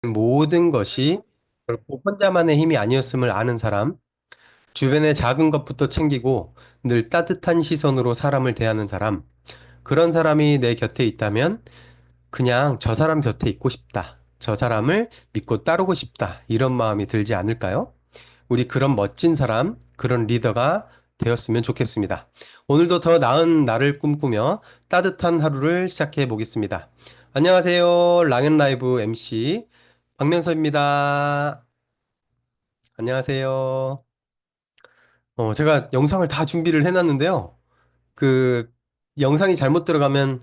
모든 것이 결코 혼자만의 힘이 아니었음을 아는 사람, 주변의 작은 것부터 챙기고 늘 따뜻한 시선으로 사람을 대하는 사람, 그런 사람이 내 곁에 있다면 그냥 저 사람 곁에 있고 싶다. 저 사람을 믿고 따르고 싶다. 이런 마음이 들지 않을까요? 우리 그런 멋진 사람, 그런 리더가 되었으면 좋겠습니다. 오늘도 더 나은 나를 꿈꾸며 따뜻한 하루를 시작해 보겠습니다. 안녕하세요. 랑앤라이브 MC 박명서입니다. 안녕하세요. 제가 영상을 다 준비를 해놨는데요. 그 영상이 잘못 들어가면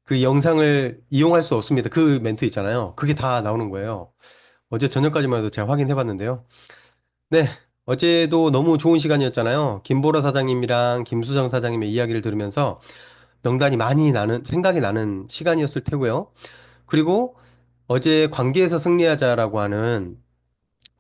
그 영상을 이용할 수 없습니다. 그 멘트 있잖아요. 그게 다 나오는 거예요. 어제 저녁까지만 해도 제가 확인해 봤는데요. 네. 어제도 너무 좋은 시간이었잖아요. 김보라 사장님이랑 김수정 사장님의 이야기를 들으면서 명단이 많이 나는, 생각이 나는 시간이었을 테고요. 그리고 어제 관계에서 승리하자라고 하는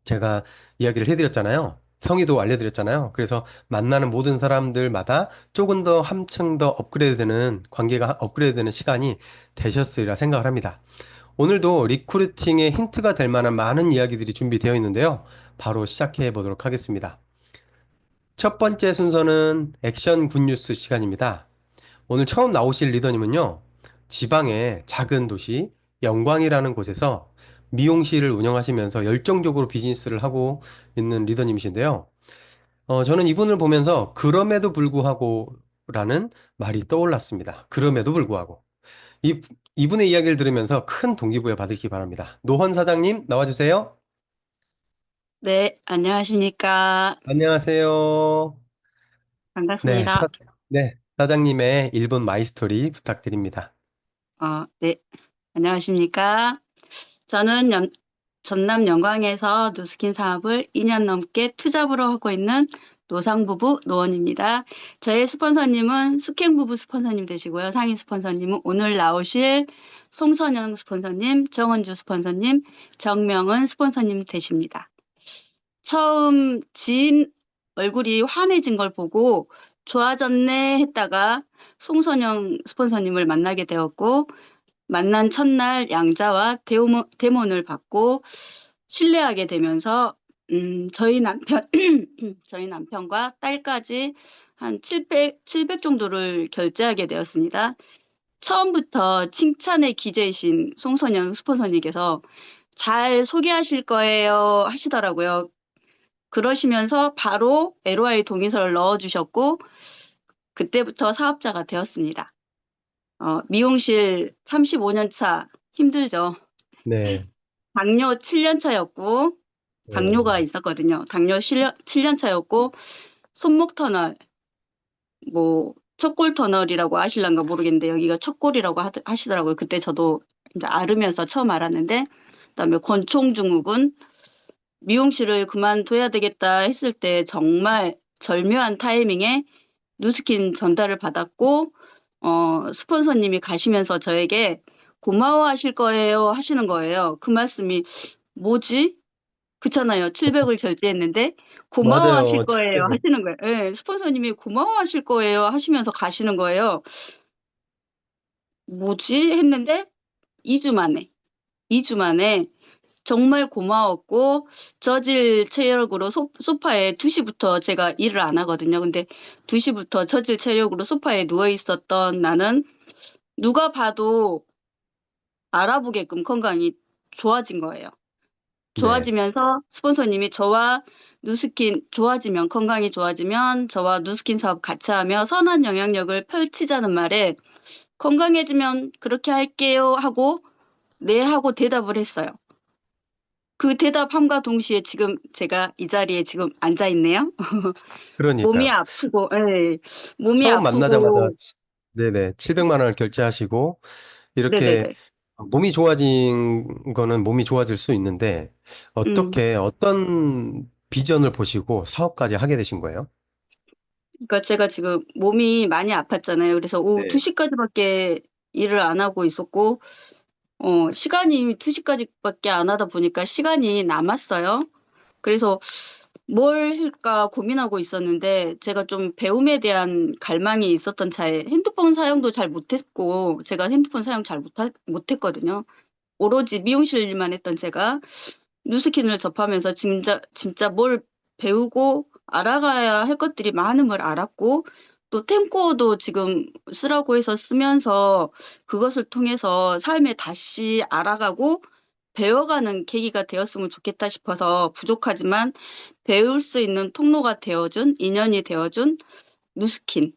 제가 이야기를 해드렸잖아요. 성의도 알려드렸잖아요. 그래서 만나는 모든 사람들마다 조금 더 한층 더 업그레이드되는 관계가 업그레이드되는 시간이 되셨으리라 생각을 합니다. 오늘도 리크루팅의 힌트가 될 만한 많은 이야기들이 준비되어 있는데요. 바로 시작해 보도록 하겠습니다. 첫 번째 순서는 액션 굿뉴스 시간입니다. 오늘 처음 나오실 리더님은요, 지방의 작은 도시 영광이라는 곳에서 미용실을 운영하시면서 열정적으로 비즈니스를 하고 있는 리더님이신데요. 저는 이분을 보면서 그럼에도 불구하고 라는 말이 떠올랐습니다. 그럼에도 불구하고. 이, 이분의 이야기를 들으면서 큰 동기부여 받으시기 바랍니다. 노헌 사장님 나와주세요. 네, 안녕하십니까. 안녕하세요. 네, 반갑습니다. 네, 사장님의 1분 마이스토리 부탁드립니다. 네, 안녕하십니까. 저는 전남 영광에서 누스킨 사업을 2년 넘게 투잡으로 하고 있는 노상부부 노원입니다. 저의 스폰서님은 숙행부부 스폰서님 되시고요. 상위 스폰서님은 오늘 나오실 송선영 스폰서님, 정은주 스폰서님, 정명은 스폰서님 되십니다. 처음 지인 얼굴이 환해진 걸 보고 좋아졌네 했다가 송선영 스폰서님을 만나게 되었고, 만난 첫날 양자와 데몬을 받고 신뢰하게 되면서 저희 남편 저희 남편과 딸까지 한 700 정도를 결제하게 되었습니다. 처음부터 칭찬의 기재이신 송선영 스폰서님께서 잘 소개하실 거예요 하시더라고요. 그러시면서 바로 LOI 동의서를 넣어주셨고, 그때부터 사업자가 되었습니다. 미용실 35년 차 힘들죠. 네. 당뇨 7년 차였고, 당뇨가 오, 있었거든요. 당뇨 7년 차였고, 손목 터널, 뭐, 척골 터널이라고 아실란가 모르겠는데, 여기가 척골이라고 하시더라고요. 그때 저도 이제 앓으면서 처음 알았는데, 그다음에 권총 증후군, 미용실을 그만둬야 되겠다 했을 때 정말 절묘한 타이밍에 누스킨 전달을 받았고, 스폰서님이 가시면서 저에게 고마워하실 거예요 하시는 거예요. 그 말씀이 뭐지? 그렇잖아요. 700을 결제했는데 고마워하실 맞아요. 거예요 하시는 거예요. 예, 스폰서님이 고마워하실 거예요 하시면서 가시는 거예요. 뭐지? 했는데 2주 만에, 2주 만에 정말 고마웠고, 저질 체력으로 소파에 2시부터 제가 일을 안 하거든요. 근데 2시부터 저질 체력으로 소파에 누워 있었던 나는 누가 봐도 알아보게끔 건강이 좋아진 거예요. 네. 좋아지면서 스폰서님이 저와 누스킨 좋아지면, 건강이 좋아지면 저와 누스킨 사업 같이 하며 선한 영향력을 펼치자는 말에 건강해지면 그렇게 할게요 하고 네 하고 대답을 했어요. 그 대답함과 동시에 지금 제가 이 자리에 지금 앉아 있네요. 몸이 그러니까요. 아프고, 예, 몸이 처음 만나자마자, 아프고, 네네, 700만 원을 결제하시고, 이렇게 네네네. 몸이 좋아진 거는 몸이 좋아질 수 있는데, 음, 어떤 비전을 보시고 사업까지 하게 되신 거예요? 그러니까 제가 지금 몸이 많이 아팠잖아요. 그래서 오후 네. 2시까지밖에 일을 안 하고 있었고, 시간이 2시까지밖에 안 하다 보니까 시간이 남았어요. 그래서 뭘 할까 고민하고 있었는데, 제가 좀 배움에 대한 갈망이 있었던 차에 핸드폰 사용도 잘 못했고, 제가 핸드폰 사용 잘 못했거든요. 오로지 미용실 일만 했던 제가 뉴스킨을 접하면서 진짜 뭘 배우고 알아가야 할 것들이 많음을 알았고, 또 템코어도 지금 쓰라고 해서 쓰면서 그것을 통해서 삶에 다시 알아가고 배워가는 계기가 되었으면 좋겠다 싶어서, 부족하지만 배울 수 있는 통로가 되어준, 인연이 되어준 뉴스킨,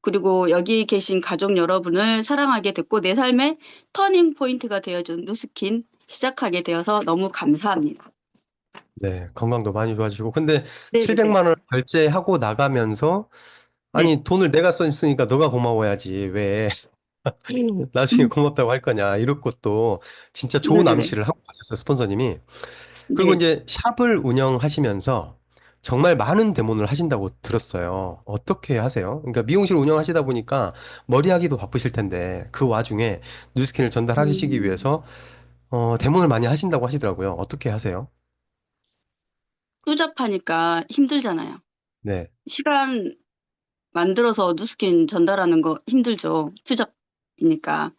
그리고 여기 계신 가족 여러분을 사랑하게 됐고 내 삶의 터닝 포인트가 되어준 뉴스킨 시작하게 되어서 너무 감사합니다. 네, 건강도 많이 좋아지고. 근데 네네네. 700만 원 결제하고 나가면서, 네. 아니, 돈을 내가 썼으니까 너가 고마워야지. 왜 나중에 음, 고맙다고 할 거냐. 이런 것도 진짜 좋은 네네네. 암시를 하고 가셨어요, 스폰서님이. 그리고 네. 이제 샵을 운영하시면서 정말 많은 데모를 하신다고 들었어요. 어떻게 하세요? 그러니까 미용실 운영하시다 보니까 머리하기도 바쁘실 텐데 그 와중에 뉴스킨을 전달하시기 음, 위해서 데모를 많이 하신다고 하시더라고요. 어떻게 하세요? 투잡하니까 힘들잖아요. 네, 시간 만들어서 뉴스킨 전달하는 거 힘들죠. 투잡이니까.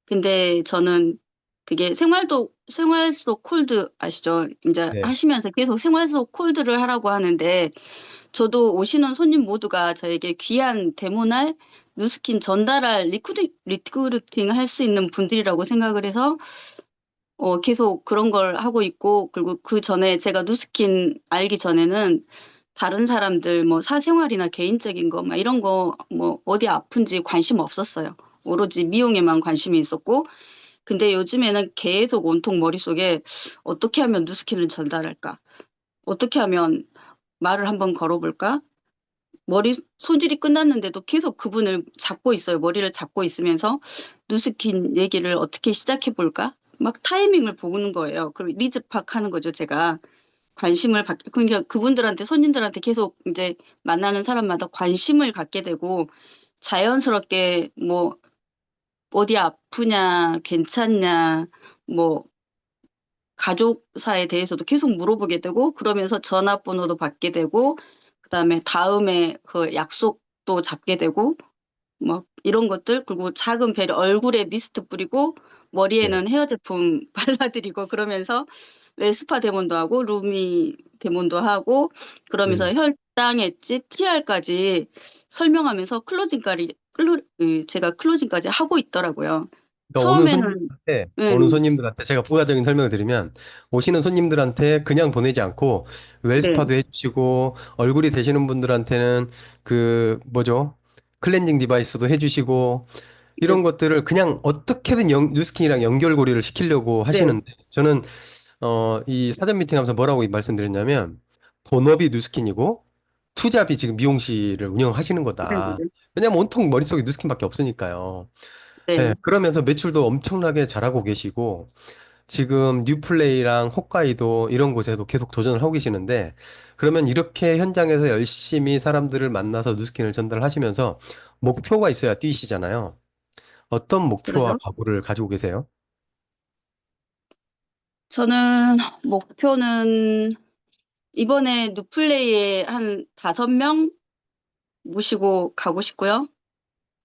근데 저는 그게 생활 속 콜드 아시죠? 이제 네, 하시면서 계속 생활 속 콜드를 하라고 하는데, 저도 오시는 손님 모두가 저에게 귀한 데모날 뉴스킨 전달할 리크루팅 할 수 있는 분들이라고 생각을 해서 계속 그런 걸 하고 있고, 그리고 그 전에 제가 뉴스킨 알기 전에는 다른 사람들 뭐 사생활이나 개인적인 거 막 이런 거 뭐 어디 아픈지 관심 없었어요. 오로지 미용에만 관심이 있었고, 근데 요즘에는 계속 온통 머릿속에 어떻게 하면 뉴스킨을 전달할까? 어떻게 하면 말을 한번 걸어볼까? 머리 손질이 끝났는데도 계속 그분을 잡고 있어요. 머리를 잡고 있으면서 누스킨 얘기를 어떻게 시작해 볼까? 막 타이밍을 보는 거예요. 그리고 리즈팍 하는 거죠, 제가. 그러니까 그분들한테, 손님들한테 계속 이제 만나는 사람마다 관심을 갖게 되고, 자연스럽게 뭐 어디 아프냐, 괜찮냐, 뭐 가족사에 대해서도 계속 물어보게 되고, 그러면서 전화번호도 받게 되고, 그다음에 다음에 그 약속도 잡게 되고, 뭐 이런 것들, 그리고 작은 배려, 얼굴에 미스트 뿌리고 네, 머리에는 헤어 제품 발라드리고, 그러면서 웰스파 데몬도 하고 루미 데몬도 하고, 그러면서 네. 혈당 엣지 TR까지 설명하면서 제가 클로징까지 하고 있더라고요. 그러니까 처음에는. 오는 음, 손님들한테 제가 부가적인 설명을 드리면 오시는 손님들한테 그냥 보내지 않고 네, 웰스파도 해주시고 얼굴이 되시는 분들한테는 그 뭐죠? 클렌징 디바이스도 해주시고 네, 이런 것들을 그냥 어떻게든 뉴스킨이랑 연결고리를 시키려고 네, 하시는데 저는 이 사전 미팅하면서 뭐라고 말씀드렸냐면 본업이 뉴스킨이고 투잡이 지금 미용실을 운영하시는 네, 거다. 네, 왜냐면 온통 머릿속에 뉴스킨밖에 없으니까요. 네, 네, 그러면서 매출도 엄청나게 잘하고 계시고, 지금 뉴플레이랑 홋카이도 이런 곳에도 계속 도전을 하고 계시는데, 그러면 이렇게 현장에서 열심히 사람들을 만나서 뉴스킨을 전달하시면서 목표가 있어야 뛰시잖아요. 어떤 목표와 그러죠. 각오를 가지고 계세요? 저는 목표는 이번에 누플레이에 한 5명 모시고 가고 싶고요.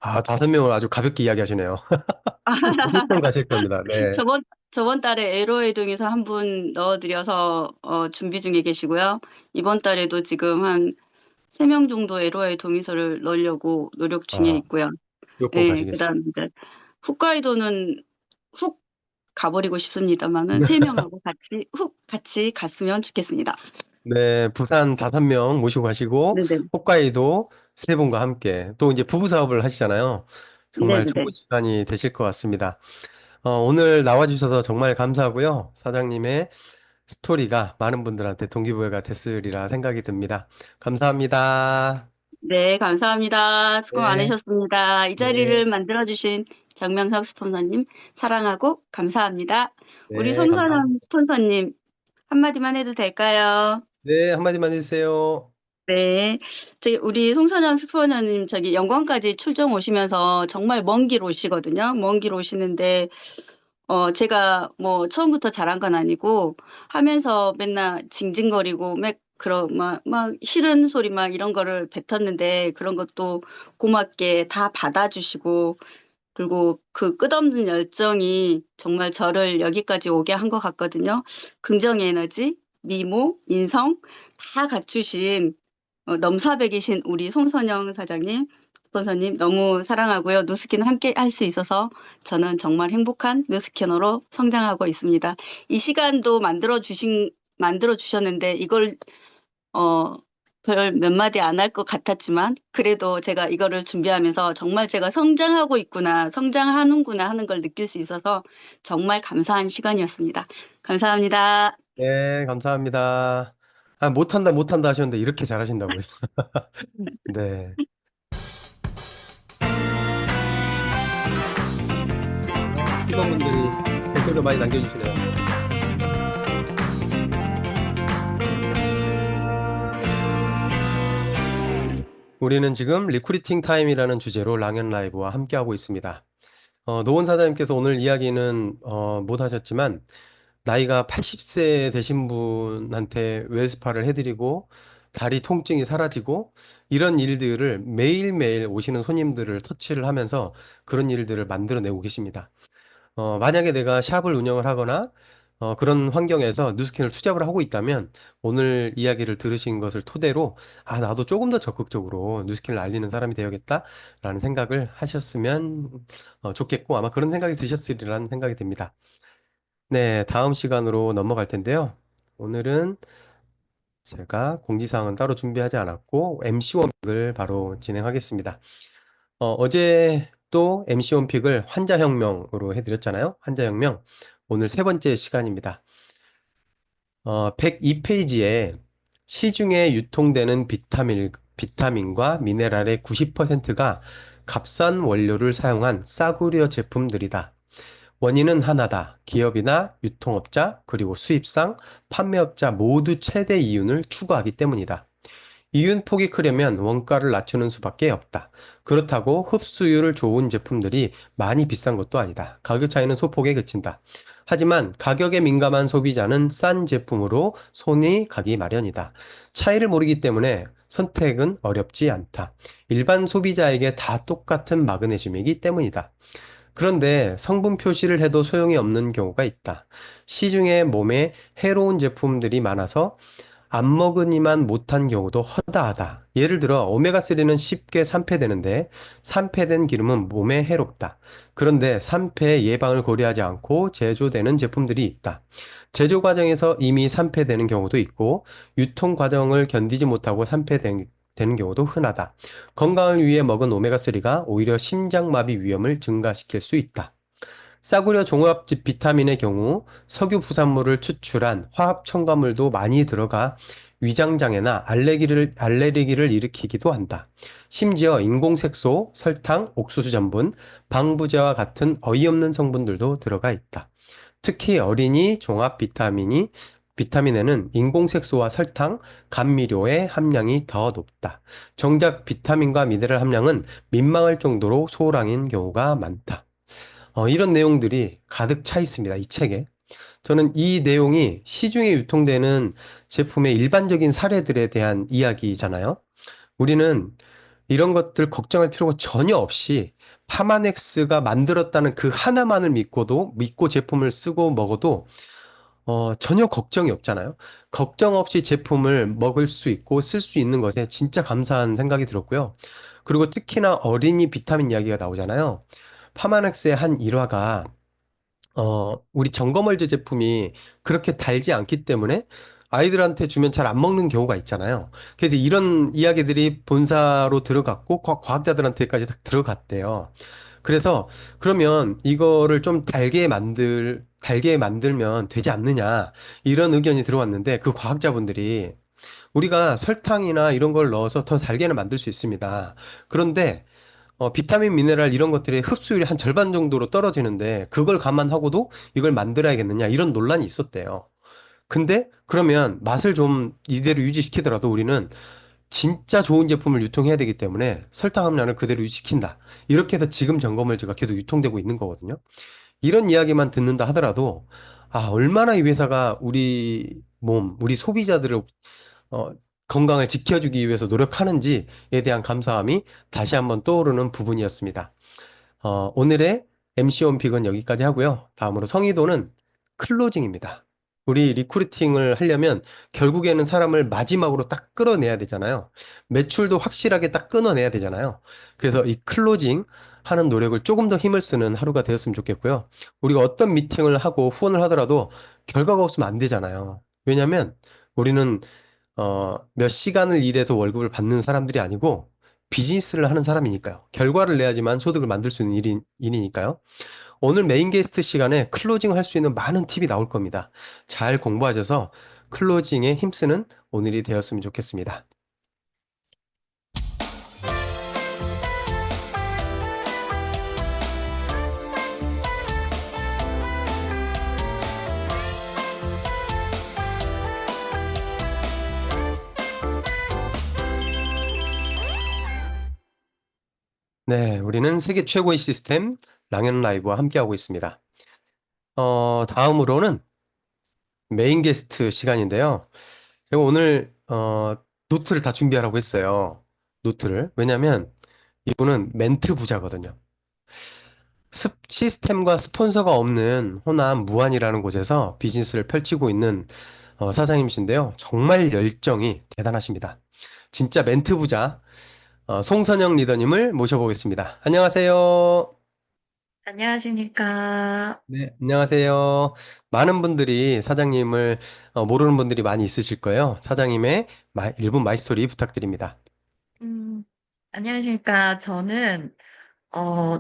아, 5명을 아주 가볍게 이야기하시네요. 무조건 가실 겁니다. 네. 저번 달에 에로에동에서 한 분 넣어드려서 준비 중에 계시고요. 이번 달에도 지금 한 3명 정도 에로에 동의서를 넣으려고 노력 중에 아, 있고요. 무조건 예, 가시겠습니다. 그다음 이제 홋카이도는 훅 가버리고 싶습니다만은 3명하고 같이 갔으면 좋겠습니다. 네, 부산 5명 모시고 가시고, 네네. 홋카이도 3분과 함께, 또 이제 부부 사업을 하시잖아요. 정말 좋은 네네네. 시간이 되실 것 같습니다. 오늘 나와주셔서 정말 감사하고요. 사장님의 스토리가 많은 분들한테 동기부여가 됐으리라 생각이 듭니다. 감사합니다. 네, 감사합니다. 수고 네, 많으셨습니다. 이 자리를 네, 만들어주신 정명석 스폰서님, 사랑하고 감사합니다. 우리 네, 감사합니다. 송선원 스폰서님, 한마디만 해도 될까요? 네, 한마디만 해주세요. 네. 우리 송선영 스폰서님, 영광까지 출장 오시면서 정말 먼 길 오시거든요. 먼 길 오시는데, 제가 뭐 처음부터 잘한 건 아니고 하면서 맨날 징징거리고 막 싫은 소리 막 이런 거를 뱉었는데, 그런 것도 고맙게 다 받아주시고 그리고 그 끝없는 열정이 정말 저를 여기까지 오게 한 것 같거든요. 긍정 에너지, 미모, 인성 다 갖추신 넘사벽이신 우리 송선영 사장님, 스폰서님 너무 사랑하고요. 누스키는 함께 할 수 있어서 저는 정말 행복한 누스캐너로 성장하고 있습니다. 이 시간도 만들어 주셨는데 이걸 어, 별 몇 마디 안 할 것 같았지만 그래도 제가 이거를 준비하면서 정말 제가 성장하고 있구나, 성장하는구나 하는 걸 느낄 수 있어서 정말 감사한 시간이었습니다. 감사합니다. 네, 감사합니다. 아, 못한다, 못한다 하셨는데 이렇게 잘하신다고요. 네. 팀원분들이 댓글도 많이 남겨주시네요. 우리는 지금 리크루팅 타임이라는 주제로 랑앤 라이브와 함께하고 있습니다. 노원 사장님께서 오늘 이야기는 못 하셨지만 나이가 80세 되신 분한테 웰스파를 해드리고 다리 통증이 사라지고 이런 일들을 매일매일 오시는 손님들을 터치를 하면서 그런 일들을 만들어내고 계십니다. 만약에 내가 샵을 운영을 하거나 그런 환경에서 뉴스킨을 투잡을 하고 있다면 오늘 이야기를 들으신 것을 토대로 아, 나도 조금 더 적극적으로 뉴스킨을 알리는 사람이 되어야겠다라는 생각을 하셨으면 좋겠고 아마 그런 생각이 드셨으리라는 생각이 듭니다. 네, 다음 시간으로 넘어갈 텐데요. 오늘은 제가 공지사항은 따로 준비하지 않았고 MC 원픽을 바로 진행하겠습니다. 어제 또 MC 원픽을 환자혁명으로 해드렸잖아요. 환자혁명. 오늘 세 번째 시간입니다. 102페이지에 시중에 유통되는 비타민과 미네랄의 90%가 값싼 원료를 사용한 싸구려 제품들이다. 원인은 하나다. 기업이나 유통업자, 그리고 수입상, 판매업자 모두 최대 이윤을 추구하기 때문이다. 이윤폭이 크려면 원가를 낮추는 수밖에 없다. 그렇다고 흡수율을 좋은 제품들이 많이 비싼 것도 아니다. 가격 차이는 소폭에 그친다. 하지만 가격에 민감한 소비자는 싼 제품으로 손이 가기 마련이다. 차이를 모르기 때문에 선택은 어렵지 않다. 일반 소비자에게 다 똑같은 마그네슘이기 때문이다. 그런데 성분 표시를 해도 소용이 없는 경우가 있다. 시중에 몸에 해로운 제품들이 많아서 안 먹으니만 못한 경우도 허다하다. 예를 들어 오메가3는 쉽게 산패되는데 산패된 기름은 몸에 해롭다. 그런데 산패 예방을 고려하지 않고 제조되는 제품들이 있다. 제조 과정에서 이미 산패되는 경우도 있고 유통 과정을 견디지 못하고 산패되는 경우도 흔하다. 건강을 위해 먹은 오메가3가 오히려 심장마비 위험을 증가시킬 수 있다. 싸구려 종합집 비타민의 경우 석유 부산물을 추출한 화학 첨가물도 많이 들어가 위장장애나 알레르기를 일으키기도 한다. 심지어 인공색소, 설탕, 옥수수 전분, 방부제와 같은 어이없는 성분들도 들어가 있다. 특히 어린이 종합 비타민에는 인공색소와 설탕, 감미료의 함량이 더 높다. 정작 비타민과 미네랄 함량은 민망할 정도로 소량인 경우가 많다. 이런 내용들이 가득 차 있습니다. 이 책에. 저는 이 내용이 시중에 유통되는 제품의 일반적인 사례들에 대한 이야기잖아요. 우리는 이런 것들 걱정할 필요가 전혀 없이 파마넥스가 만들었다는 그 하나만을 믿고 제품을 쓰고 먹어도 전혀 걱정이 없잖아요. 걱정 없이 제품을 먹을 수 있고 쓸 수 있는 것에 진짜 감사한 생각이 들었고요. 그리고 특히나 어린이 비타민 이야기가 나오잖아요. 파마넥스의 한 일화가 우리 점검월제 제품이 그렇게 달지 않기 때문에 아이들한테 주면 잘 안 먹는 경우가 있잖아요. 그래서 이런 이야기들이 본사로 들어갔고 과학자들한테까지 다 들어갔대요. 그래서 그러면 이거를 좀 달게 만들면 되지 않느냐 이런 의견이 들어왔는데 그 과학자분들이 우리가 설탕이나 이런 걸 넣어서 더 달게는 만들 수 있습니다. 그런데 비타민, 미네랄 이런 것들의 흡수율이 한 절반 정도로 떨어지는데 그걸 감안하고도 이걸 만들어야겠느냐 이런 논란이 있었대요. 근데 그러면 맛을 좀 이대로 유지시키더라도 우리는 진짜 좋은 제품을 유통해야 되기 때문에 설탕 함량을 그대로 유지시킨다. 이렇게 해서 지금 점검을제가 계속 유통되고 있는 거거든요. 이런 이야기만 듣는다 하더라도 아, 얼마나 이 회사가 우리 소비자들을 어, 건강을 지켜주기 위해서 노력하는지에 대한 감사함이 다시 한번 떠오르는 부분이었습니다. 오늘의 MC 원픽은 여기까지 하고요. 다음으로 성의도는 클로징입니다. 우리 리크루팅을 하려면 결국에는 사람을 마지막으로 딱 끌어내야 되잖아요. 매출도 확실하게 딱 끊어내야 되잖아요. 그래서 이 클로징 하는 노력을 조금 더 힘을 쓰는 하루가 되었으면 좋겠고요. 우리가 어떤 미팅을 하고 후원을 하더라도 결과가 없으면 안 되잖아요. 왜냐면 우리는 몇 시간을 일해서 월급을 받는 사람들이 아니고 비즈니스를 하는 사람이니까요. 결과를 내야지만 소득을 만들 수 있는 일이니까요. 오늘 메인 게스트 시간에 클로징 할 수 있는 많은 팁이 나올 겁니다. 잘 공부하셔서 클로징에 힘쓰는 오늘이 되었으면 좋겠습니다. 네, 우리는 세계 최고의 시스템 랑앤 라이브와 함께하고 있습니다. 다음으로는 메인 게스트 시간인데요. 제가 오늘 노트를 다 준비하라고 했어요. 노트를. 왜냐면 이분은 멘트 부자거든요. 시스템과 스폰서가 없는 호남 무안이라는 곳에서 비즈니스를 펼치고 있는 사장님이신데요. 정말 열정이 대단하십니다. 진짜 멘트 부자 송선영 리더님을 모셔보겠습니다. 안녕하세요. 안녕하십니까. 네, 안녕하세요. 많은 분들이 사장님을 모르는 분들이 많이 있으실 거예요. 사장님의 1분 마이스토리 부탁드립니다. 음, 안녕하십니까. 저는,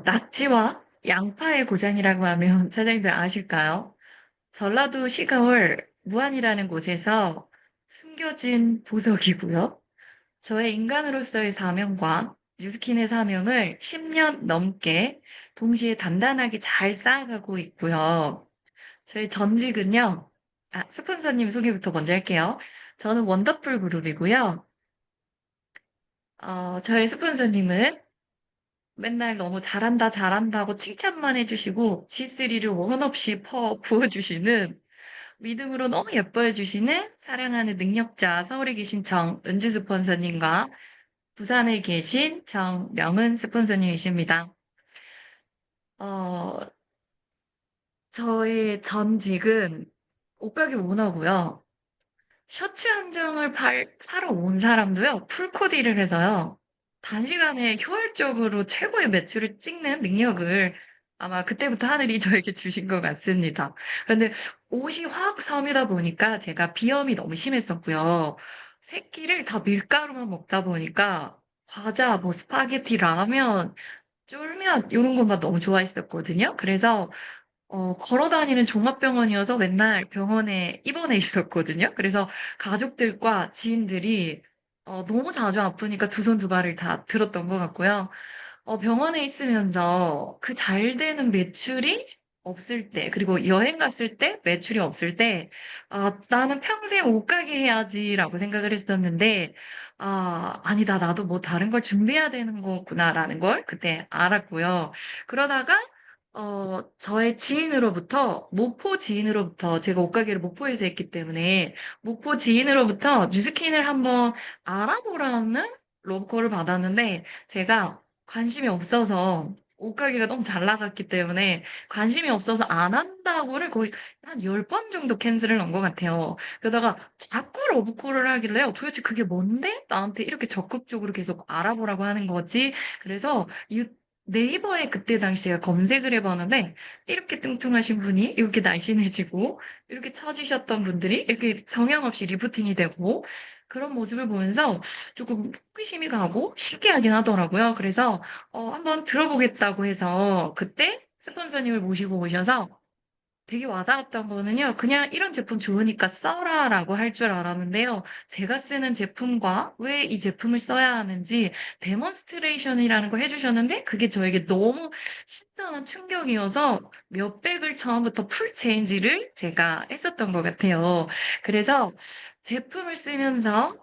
낙지와 양파의 고장이라고 하면 사장님들 아실까요? 전라도 시가월 무안이라는 곳에서 숨겨진 보석이고요. 저의 인간으로서의 사명과 뉴스킨의 사명을 10년 넘게 동시에 단단하게 잘 쌓아가고 있고요. 저희 전직은요, 스폰서님 소개부터 먼저 할게요. 저는 원더풀 그룹이고요. 저희 스폰서님은 맨날 너무 잘한다, 잘한다고 칭찬만 해주시고, G3를 원 없이 부어주시는, 믿음으로 너무 예뻐해주시는 사랑하는 능력자, 서울에 계신 정은주 스폰서님과 부산에 계신 정명은 스폰서님이십니다. 어, 저의 전직은 옷가게 오너고요. 셔츠 한 장을 사러 온 사람도요, 풀코디를 해서요, 단시간에 효율적으로 최고의 매출을 찍는 능력을 아마 그때부터 하늘이 저에게 주신 것 같습니다. 근데 옷이 화학 섬이다 보니까 제가 비염이 너무 심했었고요. 새끼를 다 밀가루만 먹다 보니까 과자, 뭐 스파게티, 라면, 쫄면 이런 것만 너무 좋아했었거든요. 그래서 걸어 다니는 종합병원이어서 맨날 병원에 입원해 있었거든요. 그래서 가족들과 지인들이 너무 자주 아프니까 두 손 두 발을 다 들었던 것 같고요. 병원에 있으면서 그 잘 되는 매출이 없을 때, 그리고 여행 갔을 때 매출이 없을 때, 나는 평생 옷가게 해야지라고 생각을 했었는데, 아니다, 나도 뭐 다른 걸 준비해야 되는 거구나라는 걸 그때 알았고요. 그러다가 저의 지인으로부터, 목포 지인으로부터, 제가 옷가게를 목포에서 했기 때문에, 목포 지인으로부터 뉴스킨을 한번 알아보라는 로브콜을 받았는데, 제가 관심이 없어서, 옷가게가 너무 잘 나갔기 때문에, 관심이 없어서 안 한다고를 거의 한 10번 정도 캔슬을 넣은 것 같아요. 그러다가 자꾸 로브콜을 하길래요. 도대체 그게 뭔데? 나한테 이렇게 적극적으로 계속 알아보라고 하는 거지. 그래서 네이버에 그때 당시 제가 검색을 해봤는데 이렇게 뚱뚱하신 분이 이렇게 날씬해지고 이렇게 처지셨던 분들이 이렇게 성형 없이 리프팅이 되고 그런 모습을 보면서 조금 호기심이 가고 신기하긴 하더라고요. 그래서 한번 들어보겠다고 해서 그때 스폰서님을 모시고 오셔서 되게 와닿았던 거는요. 그냥 이런 제품 좋으니까 써라라고 할 줄 알았는데요. 제가 쓰는 제품과 왜 이 제품을 써야 하는지 데몬스트레이션이라는 걸 해주셨는데 그게 저에게 너무 신선한 충격이어서 몇백을 처음부터 풀 체인지를 제가 했었던 것 같아요. 그래서 제품을 쓰면서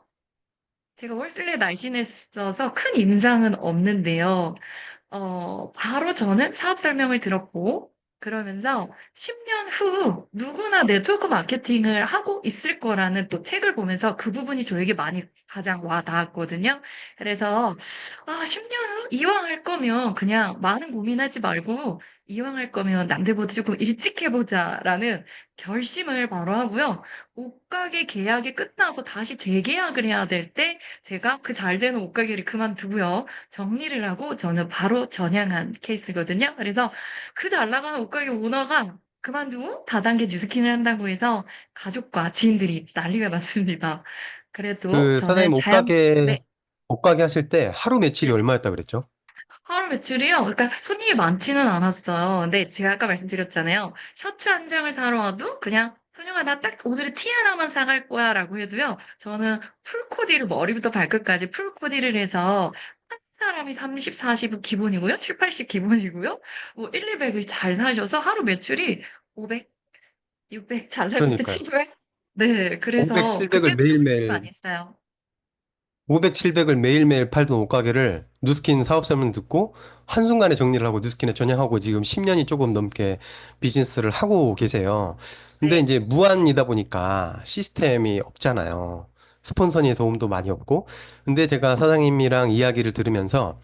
제가 월슬레 날씬했어서 큰 임상은 없는데요. 바로 저는 사업 설명을 들었고 그러면서 10년 후 누구나 네트워크 마케팅을 하고 있을 거라는 또 책을 보면서 그 부분이 저에게 많이 가장 와 닿았거든요. 그래서 10년 후 이왕 할 거면 그냥 많은 고민하지 말고 이왕 할 거면 남들보다 조금 일찍 해보자라는 결심을 바로 하고요. 옷가게 계약이 끝나서 다시 재계약을 해야 될 때 제가 그 잘 되는 옷가게를 그만두고요. 정리를 하고 저는 바로 전향한 케이스거든요. 그래서 그 잘 나가는 옷가게 오너가 그만두고 다단계 뉴스킨을 한다고 해서 가족과 지인들이 난리가 났습니다. 그래도 그 저는 사장님 네, 옷가게 하실 때 하루 매출이 네네. 얼마였다 그랬죠? 하루 매출이요? 그러니까 손님이 많지는 않았어요. 근데 제가 아까 말씀드렸잖아요. 셔츠 한 장을 사러 와도 그냥 선영아, 나 딱 오늘은 티 하나만 사갈 거야 라고 해도요. 저는 풀코디를 머리부터 발끝까지 풀코디를 해서 한 사람이 30, 40은 기본이고요. 7, 80 기본이고요. 뭐 1, 200을 잘 사셔서 하루 매출이 500, 600, 잘날 때 그러니까요. 700? 네, 500, 그래서 700을 그때부터 고민을 매일매일 많이 했어요. 500, 700을 매일매일 팔던 옷가게를 누스킨 사업 설명 듣고 한순간에 정리를 하고 누스킨에 전향하고 지금 10년이 조금 넘게 비즈니스를 하고 계세요. 근데 네. 이제 무한이다 보니까 시스템이 없잖아요. 스폰서의 도움도 많이 없고. 근데 제가 사장님이랑 이야기를 들으면서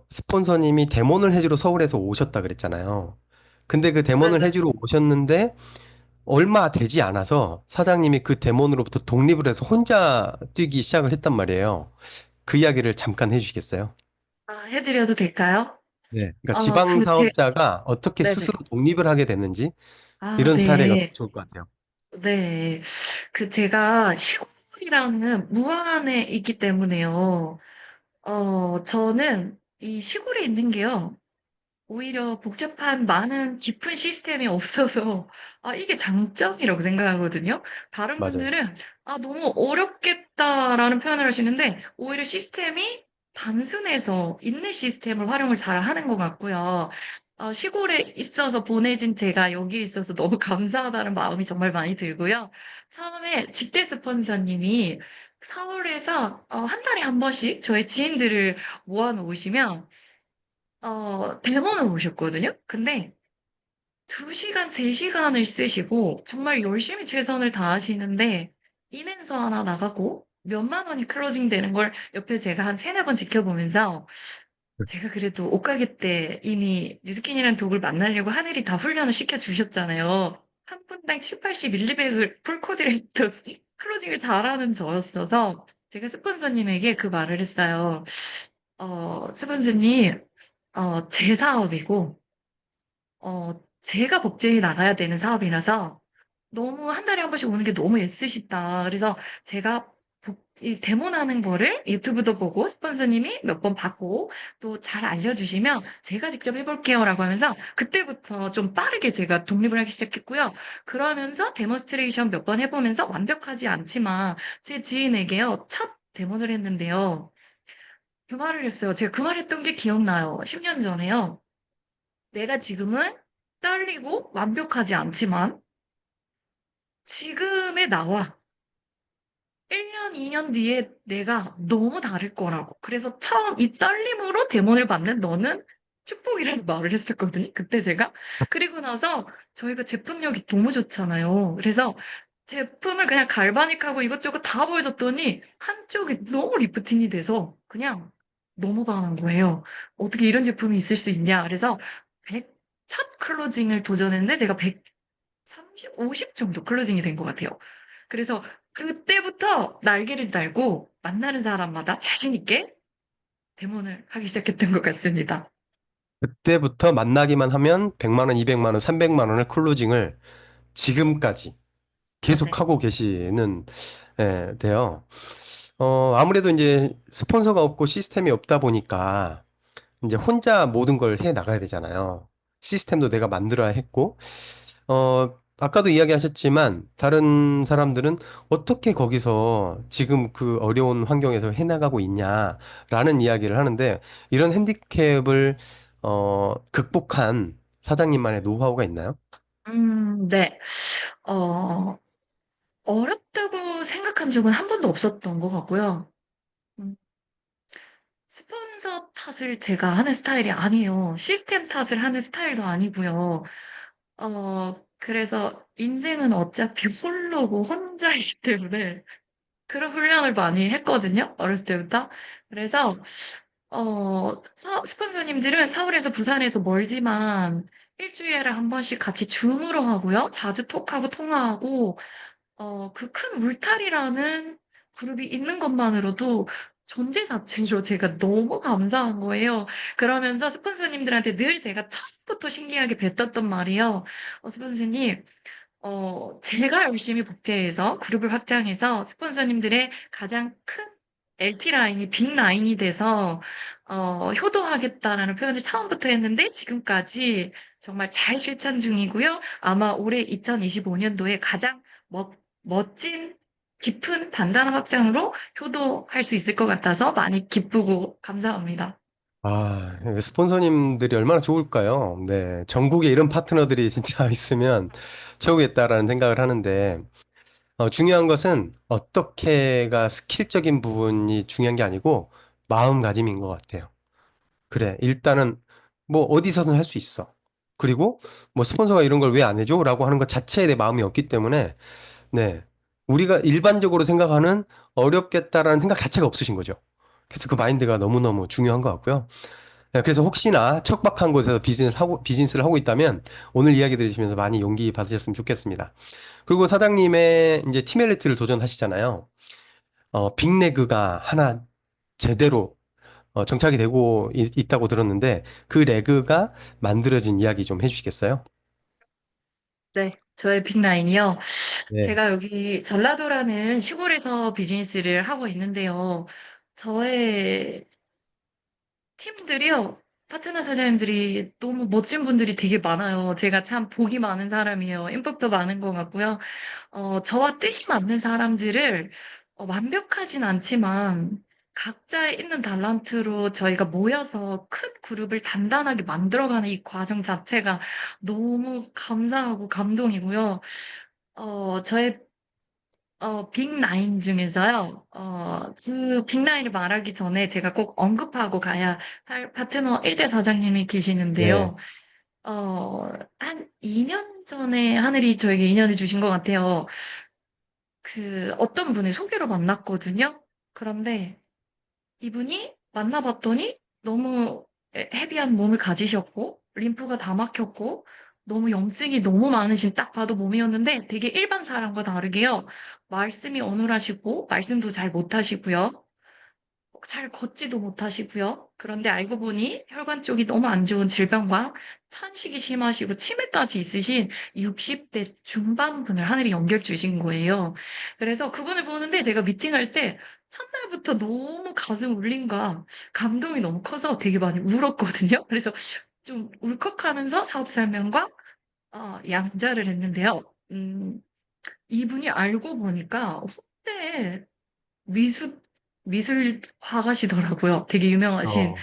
스폰서님이 데모를 해주러 서울에서 오셨다 그랬잖아요. 근데 그 데모를 네네. 해주러 오셨는데 얼마 되지 않아서 사장님이 그 데몬으로부터 독립을 해서 혼자 뛰기 시작을 했단 말이에요. 그 이야기를 잠깐 해주시겠어요? 해드려도 될까요? 네. 그러니까 지방 제, 사업자가 어떻게 네네. 스스로 독립을 하게 됐는지 이런 사례가 네. 좋을 것 같아요. 네. 제가 시골이라는 무안에 있기 때문에요. 저는 이 시골에 있는 게요. 오히려 복잡한 많은 깊은 시스템이 없어서 이게 장점이라고 생각하거든요. 다른 맞아요. 분들은 너무 어렵겠다라는 표현을 하시는데 오히려 시스템이 단순해서 있는 시스템을 활용을 잘 하는 것 같고요. 시골에 있어서 보내진 제가 여기 있어서 너무 감사하다는 마음이 정말 많이 들고요. 처음에 직대 스폰서님이 서울에서 한 달에 한 번씩 저의 지인들을 모아놓으시면 대본을 오셨거든요? 근데 2시간, 3시간을 쓰시고 정말 열심히 최선을 다하시는데 인행서 하나 나가고 몇만 원이 클로징 되는 걸 옆에 제가 한 세네 번 지켜보면서 제가 그래도 옷가게 때 이미 뉴스킨이라는 독을 만나려고 하늘이 다 훈련을 시켜주셨잖아요. 한 분당 7, 80 밀리백을 풀코디를 했던 클로징을 잘하는 저였어서 제가 스폰서님에게 그 말을 했어요. 스폰서님, 제 사업이고, 제가 복제해 나가야 되는 사업이라서 너무 한 달에 한 번씩 오는 게 너무 애쓰시다. 그래서 제가 이 데모나는 거를 유튜브도 보고 스폰서님이 몇 번 받고 또 잘 알려주시면 제가 직접 해볼게요라고 하면서 그때부터 좀 빠르게 제가 독립을 하기 시작했고요. 그러면서 데모스트레이션 몇 번 해보면서 완벽하지 않지만 제 지인에게요. 첫 데모를 했는데요. 그 말을 했어요. 제가 그 말 했던 게 기억나요. 10년 전에요. 내가 지금은 떨리고 완벽하지 않지만 지금의 나와 1년, 2년 뒤에 내가 너무 다를 거라고. 그래서 처음 이 떨림으로 대본을 받는 너는 축복이라는 말을 했었거든요. 그때 제가. 그리고 나서 저희가 제품력이 너무 좋잖아요. 그래서 제품을 그냥 갈바닉하고 이것저것 다 보여줬더니 한쪽이 너무 리프팅이 돼서 그냥 너무 반한 거예요. 어떻게 이런 제품이 있을 수 있냐. 그래서 100, 첫 클로징을 도전했는데 제가 130, 50 정도 클로징이 된 것 같아요. 그래서 그때부터 날개를 달고 만나는 사람마다 자신 있게 대모를 하기 시작했던 것 같습니다. 그때부터 만나기만 하면 100만 원, 200만 원, 300만 원을 클로징을 지금까지 네네. 계속 하고 계시는 돼요. 아무래도 이제 스폰서가 없고 시스템이 없다 보니까 이제 혼자 모든 걸 해 나가야 되잖아요. 시스템도 내가 만들어야 했고, 아까도 이야기하셨지만, 다른 사람들은 어떻게 거기서 지금 그 어려운 환경에서 해 나가고 있냐라는 이야기를 하는데, 이런 핸디캡을, 극복한 사장님만의 노하우가 있나요? 네. 어, 어렵다고 생각한 적은 한 번도 없었던 것 같고요. 음, 스폰서 탓을 제가 하는 스타일이 아니에요. 시스템 탓을 하는 스타일도 아니고요. 그래서 인생은 어차피 홀로고 혼자이기 때문에 그런 훈련을 많이 했거든요. 어렸을 때부터. 그래서 스폰서님들은 서울에서 부산에서 멀지만 일주일에 한 번씩 같이 줌으로 하고요. 자주 톡하고 통화하고, 그 큰 울타리라는 그룹이 있는 것만으로도 존재 자체로 제가 너무 감사한 거예요. 그러면서 스폰서님들한테 늘 제가 처음부터 신기하게 뱉었던 말이에요. 스폰서님, 제가 열심히 복제해서 그룹을 확장해서 스폰서님들의 가장 큰 LT 라인이 빅 라인이 돼서 효도하겠다라는 표현을 처음부터 했는데 지금까지 정말 잘 실천 중이고요. 아마 올해 2025년도에 가장 멋진 깊은 단단한 확장으로 효도할 수 있을 것 같아서 많이 기쁘고 감사합니다. 아, 스폰서님들이 얼마나 좋을까요? 네. 전국에 이런 파트너들이 진짜 있으면 최고겠다라는 생각을 하는데, 중요한 것은 어떻게가 스킬적인 부분이 중요한 게 아니고 마음가짐인 것 같아요. 그래, 일단은 뭐 어디서든 할 수 있어. 그리고 뭐 스폰서가 이런 걸 왜 안 해줘? 라고 하는 것 자체에 내 마음이 없기 때문에, 네. 우리가 일반적으로 생각하는 어렵겠다라는 생각 자체가 없으신 거죠. 그래서 그 마인드가 너무너무 중요한 것 같고요. 네, 그래서 혹시나 척박한 곳에서 비즈니스를 하고 있다면 오늘 이야기 들으시면서 많이 용기 받으셨으면 좋겠습니다. 그리고 사장님의 이제 티멜리트를 도전하시잖아요. 빅레그가 하나 제대로 정착이 되고 있다고 들었는데 그 레그가 만들어진 이야기 좀 해주시겠어요? 네, 저의 빅라인이요. 네, 제가 여기 전라도라는 시골에서 비즈니스를 하고 있는데요. 저의 팀들이요. 파트너 사장님들이 너무 멋진 분들이 되게 많아요. 제가 참 복이 많은 사람이에요. 인복도 많은 것 같고요. 저와 뜻이 맞는 사람들을 완벽하진 않지만 각자의 있는 달란트로 저희가 모여서 큰 그룹을 단단하게 만들어가는 이 과정 자체가 너무 감사하고 감동이고요. 저의 빅라인 중에서요, 그 빅라인을 말하기 전에 제가 꼭 언급하고 가야 할 파트너 1대 사장님이 네, 계시는데요. 한 2년 전에 하늘이 저에게 인연을 주신 것 같아요. 그 어떤 분을 소개로 만났거든요. 그런데 이분이 만나봤더니 너무 헤비한 몸을 가지셨고, 림프가 다 막혔고, 너무 염증이 너무 많으신 딱 봐도 몸이었는데 되게 일반 사람과 다르게요. 말씀이 어눌하시고, 말씀도 잘 못하시고요. 잘 걷지도 못하시고요. 그런데 알고 보니 혈관 쪽이 너무 안 좋은 질병과 천식이 심하시고 치매까지 있으신 60대 중반분을 하늘이 연결 주신 거예요. 그래서 그분을 보는데 제가 미팅할 때 첫날부터 너무 가슴 울림과 감동이 너무 커서 되게 많이 울었거든요. 그래서 좀 울컥하면서 사업 설명과 양자를 했는데요. 이분이 알고 보니까 홍대에 미술, 미술 화가시더라고요. 되게 유명하신. 어,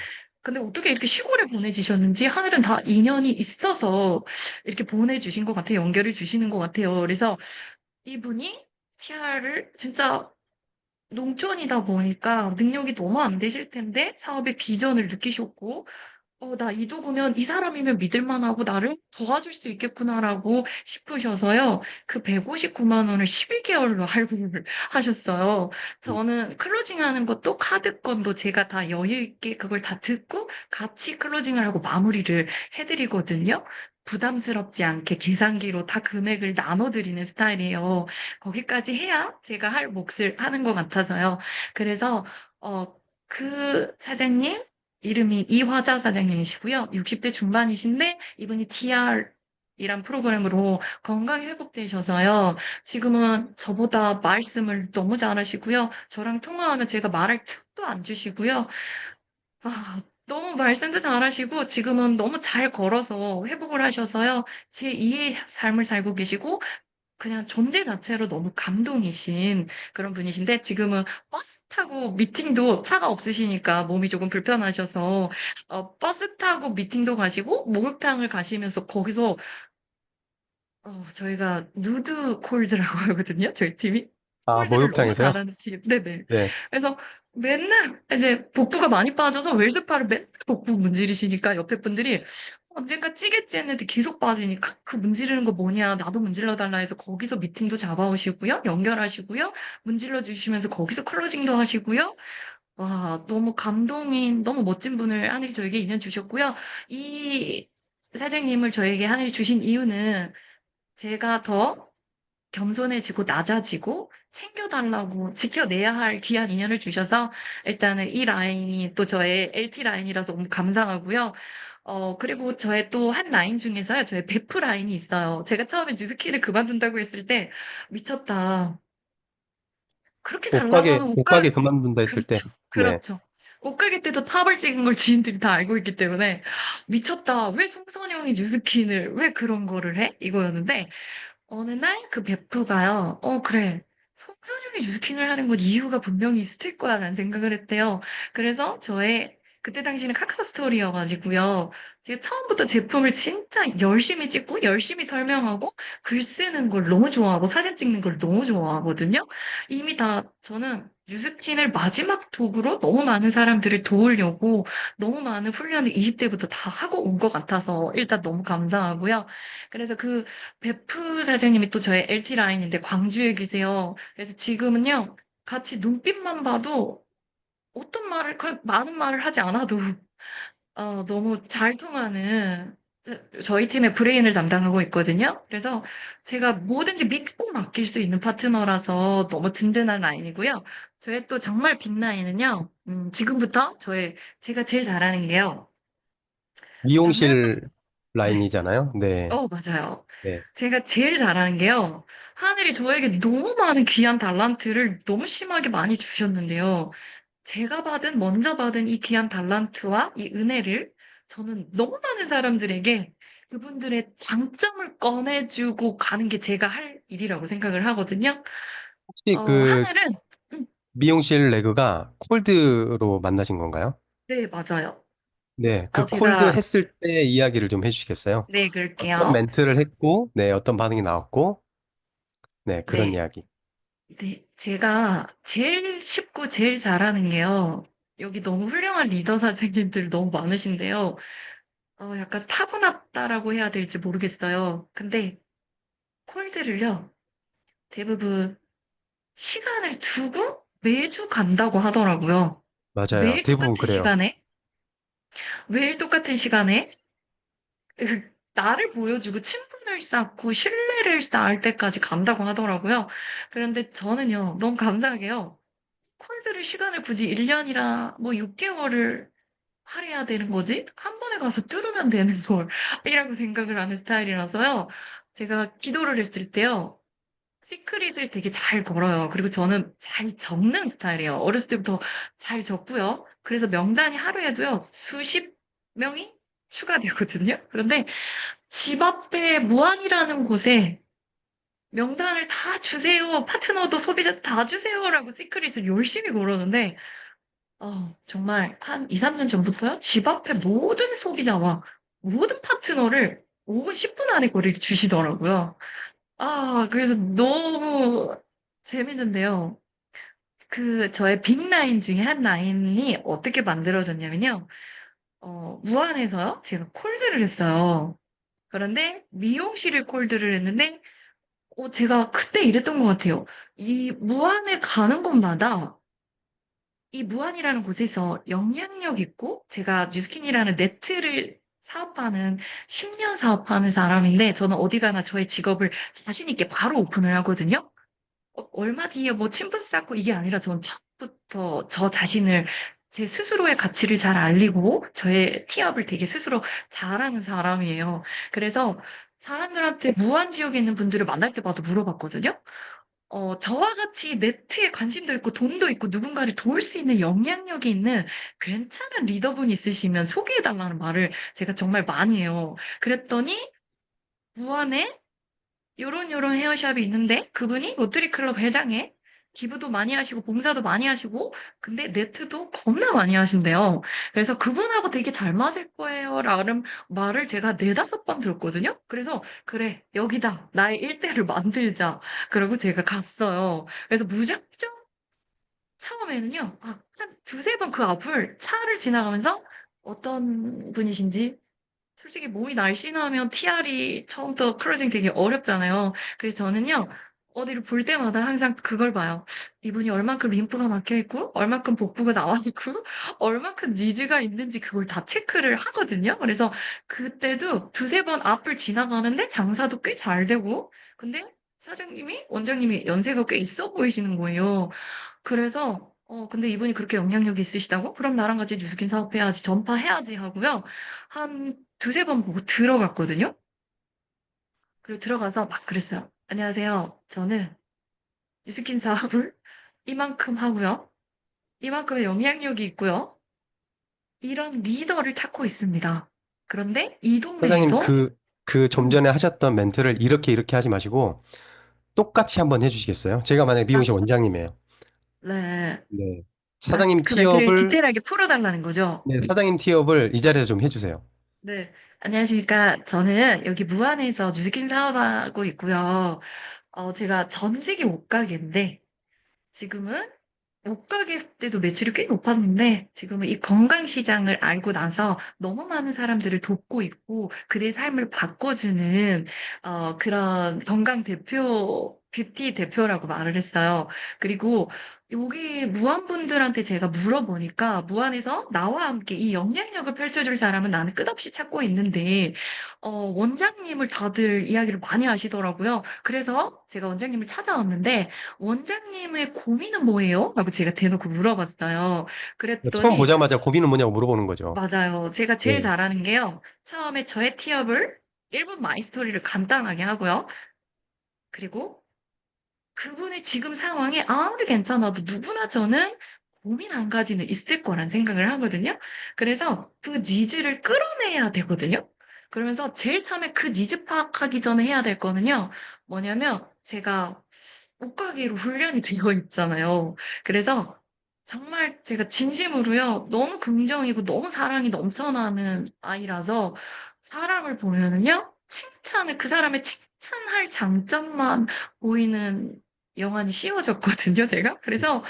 근데 어떻게 이렇게 시골에 보내지셨는지 하늘은 다 인연이 있어서 이렇게 보내주신 것 같아요. 연결을 주시는 것 같아요. 그래서 이분이 TR을 진짜 농촌이다 보니까 능력이 너무 안 되실 텐데 사업의 비전을 느끼셨고 나 이 도구면 이 사람이면 믿을 만하고 나를 도와줄 수 있겠구나라고 싶으셔서요. 그 159만 원을 11개월로 할부를 하셨어요. 음, 저는 클로징 하는 것도 카드 건도 제가 다 여유 있게 그걸 다 듣고 같이 클로징을 하고 마무리를 해드리거든요. 부담스럽지 않게 계산기로 다 금액을 나눠드리는 스타일이에요. 거기까지 해야 제가 할 몫을 하는 것 같아서요. 그래서 어, 그 사장님 이름이 이화자 사장님이시고요. 60대 중반이신데 이분이 TR이란 프로그램으로 건강이 회복되셔서요. 지금은 저보다 말씀을 너무 잘하시고요. 저랑 통화하면 제가 말할 틈도 안 주시고요. 너무 말씀도 잘하시고 지금은 너무 잘 걸어서 회복을 하셔서요. 제 2의 삶을 살고 계시고 그냥 존재 자체로 너무 감동이신 그런 분이신데 지금은 버스 타고 미팅도 차가 없으시니까 몸이 조금 불편하셔서 버스 타고 미팅도 가시고 목욕탕을 가시면서 거기서 저희가 누드 콜드라고 하거든요. 저희 팀이 아, 콜드를 너무 목욕탕에서요? 잘하는 팀. 네네. 네, 그래서 맨날 이제 복부가 많이 빠져서 웰스파를 맨날 복부 문지르시니까 옆에 분들이 언젠가 찌겠지 했는데 계속 빠지니까 그 문지르는 거 뭐냐 나도 문질러 달라 해서 거기서 미팅도 잡아오시고요 연결하시고요 문질러 주시면서 거기서 클로징도 하시고요 와 너무 감동인 너무 멋진 분을 하늘이 저에게 인연 주셨고요 이 사장님을 저에게 하늘이 주신 이유는 제가 더 겸손해지고 낮아지고 챙겨달라고 지켜내야 할 귀한 인연을 주셔서 일단은 이 라인이 또 저의 LT 라인이라서 너무 감사하고요. 그리고 저의 또 한 라인 중에서요. 저의 베프 라인이 있어요. 제가 처음에 뉴스키를 그만둔다고 했을 때 미쳤다. 그렇게 잘 나가는 옷가게 그만둔다 했을 때, 그렇죠. 네. 그렇죠. 옷가게 때도 탑을 찍은 걸 지인들이 다 알고 있기 때문에 미쳤다. 왜 송선영이 뉴스킨을 왜 그런 거를 해? 이거였는데 어느 날 그 베프가요. 그래. 송선영이 뉴스킨을 하는 건 이유가 분명히 있을 거야라는 생각을 했대요. 그래서 저의 그때 당시에는 카카오 스토리여가지고요. 제가 처음부터 제품을 진짜 열심히 찍고 열심히 설명하고 글 쓰는 걸 너무 좋아하고 사진 찍는 걸 너무 좋아하거든요. 이미 다 저는 뉴스킨을 마지막 도구로 너무 많은 사람들을 도우려고 너무 많은 훈련을 20대부터 다 하고 온 것 같아서 일단 너무 감사하고요. 그래서 그 베프 사장님이 또 저의 LT 라인인데 광주에 계세요. 그래서 지금은요, 같이 눈빛만 봐도 어떤 말을, 많은 말을 하지 않아도 너무 잘 통하는 저희 팀의 브레인을 담당하고 있거든요. 그래서 제가 뭐든지 믿고 맡길 수 있는 파트너라서 너무 든든한 라인이고요. 저의 또 정말 빅 라인은요, 지금부터 제가 제일 잘하는 게요. 남녀노소, 미용실 네. 라인이잖아요. 네, 맞아요. 네. 제가 제일 잘하는 게요. 하늘이 저에게 너무 많은 귀한 달란트를 너무 심하게 많이 주셨는데요. 먼저 받은 이 귀한 달란트와 이 은혜를 저는 너무 많은 사람들에게 그분들의 장점을 꺼내주고 가는 게 제가 할 일이라고 생각을 하거든요. 혹시 그 하늘은, 음, 미용실 레그가 콜드로 만나신 건가요? 네, 맞아요. 네, 그 콜드 제가, 했을 때 이야기를 좀 해주시겠어요? 네, 어떤 그럴게요. 멘트를 했고, 네, 어떤 반응이 나왔고, 네, 그런 네. 이야기. 네, 제가 제일 쉽고 제일 잘하는 게요. 여기 너무 훌륭한 리더 사장님들 너무 많으신데요. 약간 타고났다라고 해야 될지 모르겠어요. 근데 콜드를요, 대부분 시간을 두고 매주 간다고 하더라고요. 맞아요. 매일 대부분 똑같은 그래요. 시간에, 매일 똑같은 시간에 나를 보여주고 친분을 쌓고 신뢰를 쌓을 때까지 간다고 하더라고요. 그런데 저는요, 너무 감사하게요. 콜드를 시간을 굳이 1년이라 뭐 6개월을 할애해야 되는 거지? 한 번에 가서 뚫으면 되는 걸 이라고 생각을 하는 스타일이라서요. 제가 기도를 했을 때요. 시크릿을 되게 잘 걸어요. 그리고 저는 잘 적는 스타일이에요. 어렸을 때부터 잘 적고요. 그래서 명단이 하루에도요. 수십 명이 추가되거든요. 그런데 집 앞에 무안이라는 곳에 명단을 다 주세요. 파트너도 소비자도 다 주세요라고 시크릿을 열심히 걸었는데 정말 한 2, 3년 전부터요. 집 앞에 모든 소비자와 모든 파트너를 5분, 10분 안에 거리를 주시더라고요. 그래서 너무 재밌는데요. 저의 빅 라인 중에 한 라인이 어떻게 만들어졌냐면요. 무안에서요. 제가 콜드를 했어요. 그런데 미용실을 콜드를 했는데, 제가 그때 이랬던 것 같아요. 이 무안에 가는 곳마다 이 무안이라는 곳에서 영향력 있고 제가 뉴스킨이라는 네트를 사업하는 10년 사업하는 사람인데 저는 어디 가나 저의 직업을 자신 있게 바로 오픈을 하거든요. 얼마 뒤에 뭐 친분 쌓고 이게 아니라 전 처음부터 저 자신을 제 스스로의 가치를 잘 알리고 저의 티업을 되게 스스로 잘하는 사람이에요. 그래서 사람들한테 무안 지역에 있는 분들을 만날 때마다 물어봤거든요. 저와 같이 네트에 관심도 있고 돈도 있고 누군가를 도울 수 있는 영향력이 있는 괜찮은 리더분이 있으시면 소개해달라는 말을 제가 정말 많이 해요. 그랬더니 무안에 요런 헤어샵이 있는데 그분이 로터리 클럽 회장에 기부도 많이 하시고 봉사도 많이 하시고 근데 네트도 겁나 많이 하신대요. 그래서 그분하고 되게 잘 맞을 거예요. 라는 말을 제가 네다섯 번 들었거든요. 그래서 그래 여기다 나의 일대를 만들자. 그리고 제가 갔어요. 그래서 무작정 처음에는요, 한 두세 번 그 앞을 차를 지나가면서 어떤 분이신지 솔직히 몸이 날씬하면 TR이 처음부터 크루징 되게 어렵잖아요. 그래서 저는요, 어디를 볼 때마다 항상 그걸 봐요. 이분이 얼만큼 림프가 막혀 있고, 얼만큼 복부가 나와 있고, 얼만큼 니즈가 있는지 그걸 다 체크를 하거든요. 그래서 그때도 두세 번 앞을 지나가는데 장사도 꽤 잘 되고, 근데 사장님이, 원장님이 연세가 꽤 있어 보이시는 거예요. 그래서, 근데 이분이 그렇게 영향력이 있으시다고? 그럼 나랑 같이 뉴스킨 사업해야지, 전파해야지 하고요. 한 두세 번 보고 들어갔거든요. 그리고 들어가서 막 그랬어요. 안녕하세요. 저는 뉴스킨 사업을 이만큼 하고요. 이만큼의 영향력이 있고요. 이런 리더를 찾고 있습니다. 그런데 이 사장님, 동네에서, 그 좀 음, 전에 하셨던 멘트를 이렇게 하지 마시고 똑같이 한번 해주시겠어요? 제가 만약에 아, 미용실 원장님이에요. 네. 네. 사장님 그 멘트를 티업을, 디테일하게 풀어달라는 거죠. 네, 사장님 티업을 이 자리에서 좀 해주세요. 네. 안녕하십니까. 저는 여기 무안에서 뉴스킨 사업하고 있고요. 제가 전직이 옷가게인데, 지금은 옷가게 때도 매출이 꽤 높았는데 지금은 이 건강시장을 알고 나서 너무 많은 사람들을 돕고 있고 그들의 삶을 바꿔주는 그런 건강 대표, 뷰티 대표라고 말을 했어요. 그리고 여기 무안분들한테 제가 물어보니까 무안에서 나와 함께 이 영향력을 펼쳐줄 사람은 나는 끝없이 찾고 있는데 원장님을 다들 이야기를 많이 하시더라고요. 그래서 제가 원장님을 찾아왔는데 원장님의 고민은 뭐예요? 라고 제가 대놓고 물어봤어요. 처음 그랬더니, 보자마자 고민은 뭐냐고 물어보는 거죠. 맞아요. 제가 제일 네. 잘하는 게요. 처음에 저의 티업을 1분 마이스토리를 간단하게 하고요. 그리고 그분의 지금 상황에 아무리 괜찮아도 누구나 저는 고민 한 가지는 있을 거란 생각을 하거든요. 그래서 그 니즈를 끌어내야 되거든요. 그러면서 제일 처음에 그 니즈 파악하기 전에 해야 될 거는요. 뭐냐면 제가 옷가게로 훈련이 되어 있잖아요. 그래서 정말 제가 진심으로요, 너무 긍정이고 너무 사랑이 넘쳐나는 아이라서 사람을 보면은요, 그 사람의 칭찬할 장점만 보이는 영안이 씌워졌거든요, 제가. 그래서,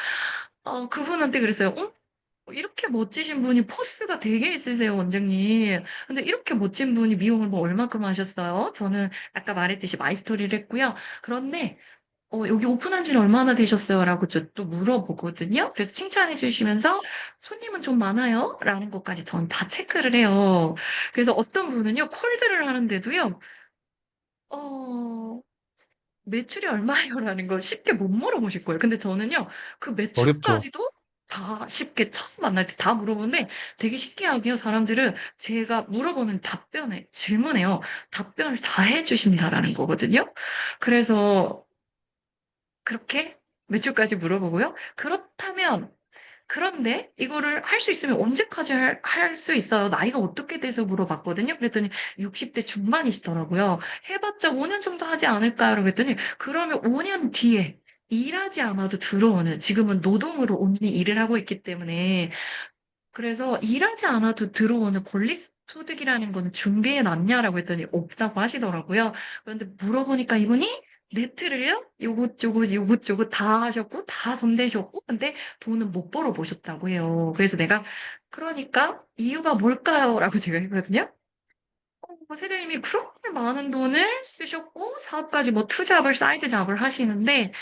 그분한테 그랬어요. 이렇게 멋지신 분이 포스가 되게 있으세요, 원장님. 근데 이렇게 멋진 분이 미용을 뭐 얼마큼 하셨어요? 저는 아까 말했듯이 마이스토리를 했고요. 그런데 여기 오픈한 지는 얼마나 되셨어요? 라고 저 또 물어보거든요. 그래서 칭찬해 주시면서 손님은 좀 많아요? 라는 것까지 전 다 체크를 해요. 그래서 어떤 분은요, 콜드를 하는데도요, 어, 매출이 얼마예요? 라는 걸 쉽게 못 물어보실 거예요. 근데 저는요, 그 어렵죠. 매출까지도 다 쉽게 처음 만날 때 다 물어보는데 되게 신기하게요. 사람들은 제가 물어보는 답변에, 질문에요. 답변을 다 해주신다라는 거거든요. 그래서 그렇게 매출까지 물어보고요. 그렇다면, 그런데 이거를 할 수 있으면 언제까지 할 수 있어요? 나이가 어떻게 돼서 물어봤거든요. 그랬더니 60대 중반이시더라고요. 해봤자 5년 정도 하지 않을까요? 그랬더니 그러면 5년 뒤에 일하지 않아도 들어오는, 지금은 노동으로 온리 일을 하고 있기 때문에 그래서 일하지 않아도 들어오는 권리소득이라는 거는 준비해 놨냐라고 했더니 없다고 하시더라고요. 그런데 물어보니까 이분이 네트를요? 요것저것 다 하셨고, 다 손대셨고, 근데 돈은 못 벌어 보셨다고 해요. 그래서 내가, 그러니까 이유가 뭘까요? 라고 제가 했거든요. 세대님이 그렇게 많은 돈을 쓰셨고, 사업까지 뭐 투잡을, 사이드 잡을 하시는데,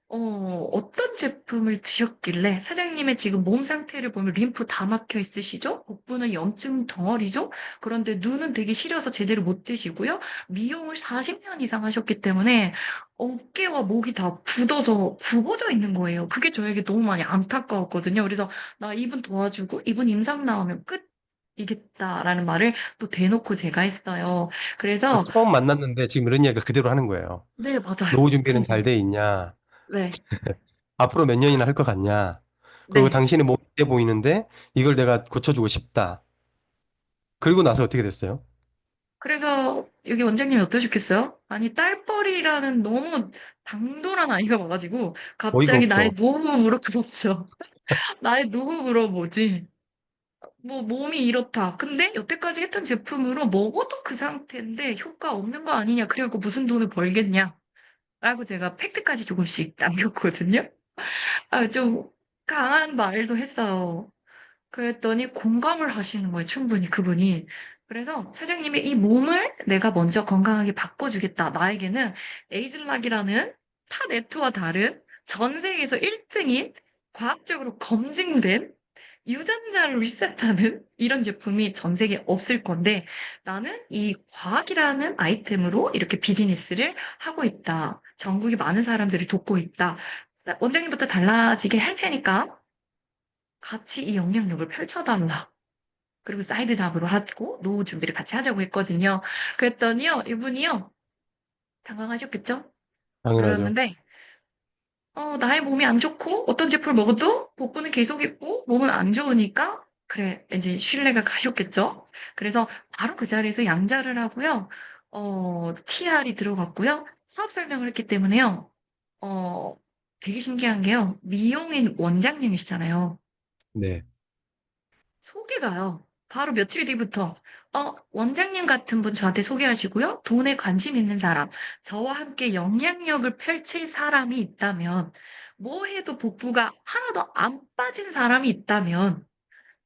어떤 제품을 드셨길래 사장님의 지금 몸 상태를 보면 림프 다 막혀 있으시죠? 복부는 염증 덩어리죠? 그런데 눈은 되게 시려서 제대로 못 드시고요. 미용을 40년 이상 하셨기 때문에 어깨와 목이 다 굳어서 굽어져 있는 거예요. 그게 저에게 너무 많이 안타까웠거든요. 그래서 나 이분 도와주고 이분 임상 나오면 끝이겠다라는 말을 또 대놓고 제가 했어요. 그래서 처음 만났는데 지금 이런 이야기를 그대로 하는 거예요. 네, 맞아요. 노후 준비는 잘 돼 있냐? 네, 앞으로 몇 년이나 할 것 같냐? 그리고 네. 당신의 몸이 돼 보이는데 이걸 내가 고쳐주고 싶다. 그리고 나서 어떻게 됐어요? 그래서 여기 원장님이 어떠셨겠어요? 아니, 딸뻘이라는 너무 당돌한 아이가 와가지고 어이가 갑자기 나의 없죠. 노후 물어보죠. 나의 노후 물어보지. 뭐 몸이 이렇다. 근데 여태까지 했던 제품으로 먹어도 그 상태인데 효과 없는 거 아니냐. 그래갖고 무슨 돈을 벌겠냐. 라고 제가 팩트까지 조금씩 남겼거든요. 좀 강한 말도 했어요. 그랬더니 공감을 하시는 거예요, 충분히 그분이. 그래서 사장님이 이 몸을 내가 먼저 건강하게 바꿔주겠다. 나에게는 에이즐락이라는 타 네트와 다른 전 세계에서 1등인 과학적으로 검증된 유전자를 리셋하는 이런 제품이 전 세계에 없을 건데 나는 이 과학이라는 아이템으로 이렇게 비즈니스를 하고 있다. 전국에 많은 사람들을 돕고 있다. 원장님부터 달라지게 할 테니까 같이 이 영향력을 펼쳐달라. 그리고 사이드 잡으로 하고 노후 준비를 같이 하자고 했거든요. 그랬더니요, 이분이요, 당황하셨겠죠? 당연하죠. 그러는데, 나의 몸이 안 좋고 어떤 제품을 먹어도 복부는 계속 있고 몸은 안 좋으니까 그래, 이제 신뢰가 가셨겠죠? 그래서 바로 그 자리에서 양자를 하고요, TR이 들어갔고요, 사업 설명을 했기 때문에요, 어, 되게 신기한 게요, 미용인 원장님이시잖아요. 네. 소개가요. 바로 며칠 뒤부터 원장님 같은 분 저한테 소개하시고요. 돈에 관심 있는 사람, 저와 함께 영향력을 펼칠 사람이 있다면, 뭐 해도 복부가 하나도 안 빠진 사람이 있다면,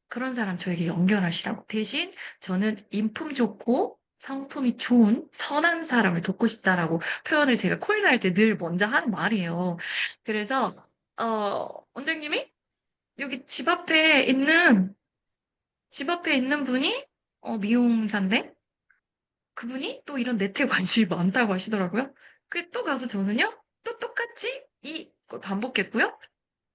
그런 사람 저에게 연결하시라고. 대신 저는 인품 좋고 성품이 좋은 선한 사람을 돕고 싶다라고 표현을 제가 콜할 때 늘 먼저 하는 말이에요. 그래서 원장님이 여기 집 앞에 있는 분이 미용사인데 그분이 또 이런 네트에 관심이 많다고 하시더라고요. 그래서 또 가서 저는요, 또 똑같이 이걸 반복했고요.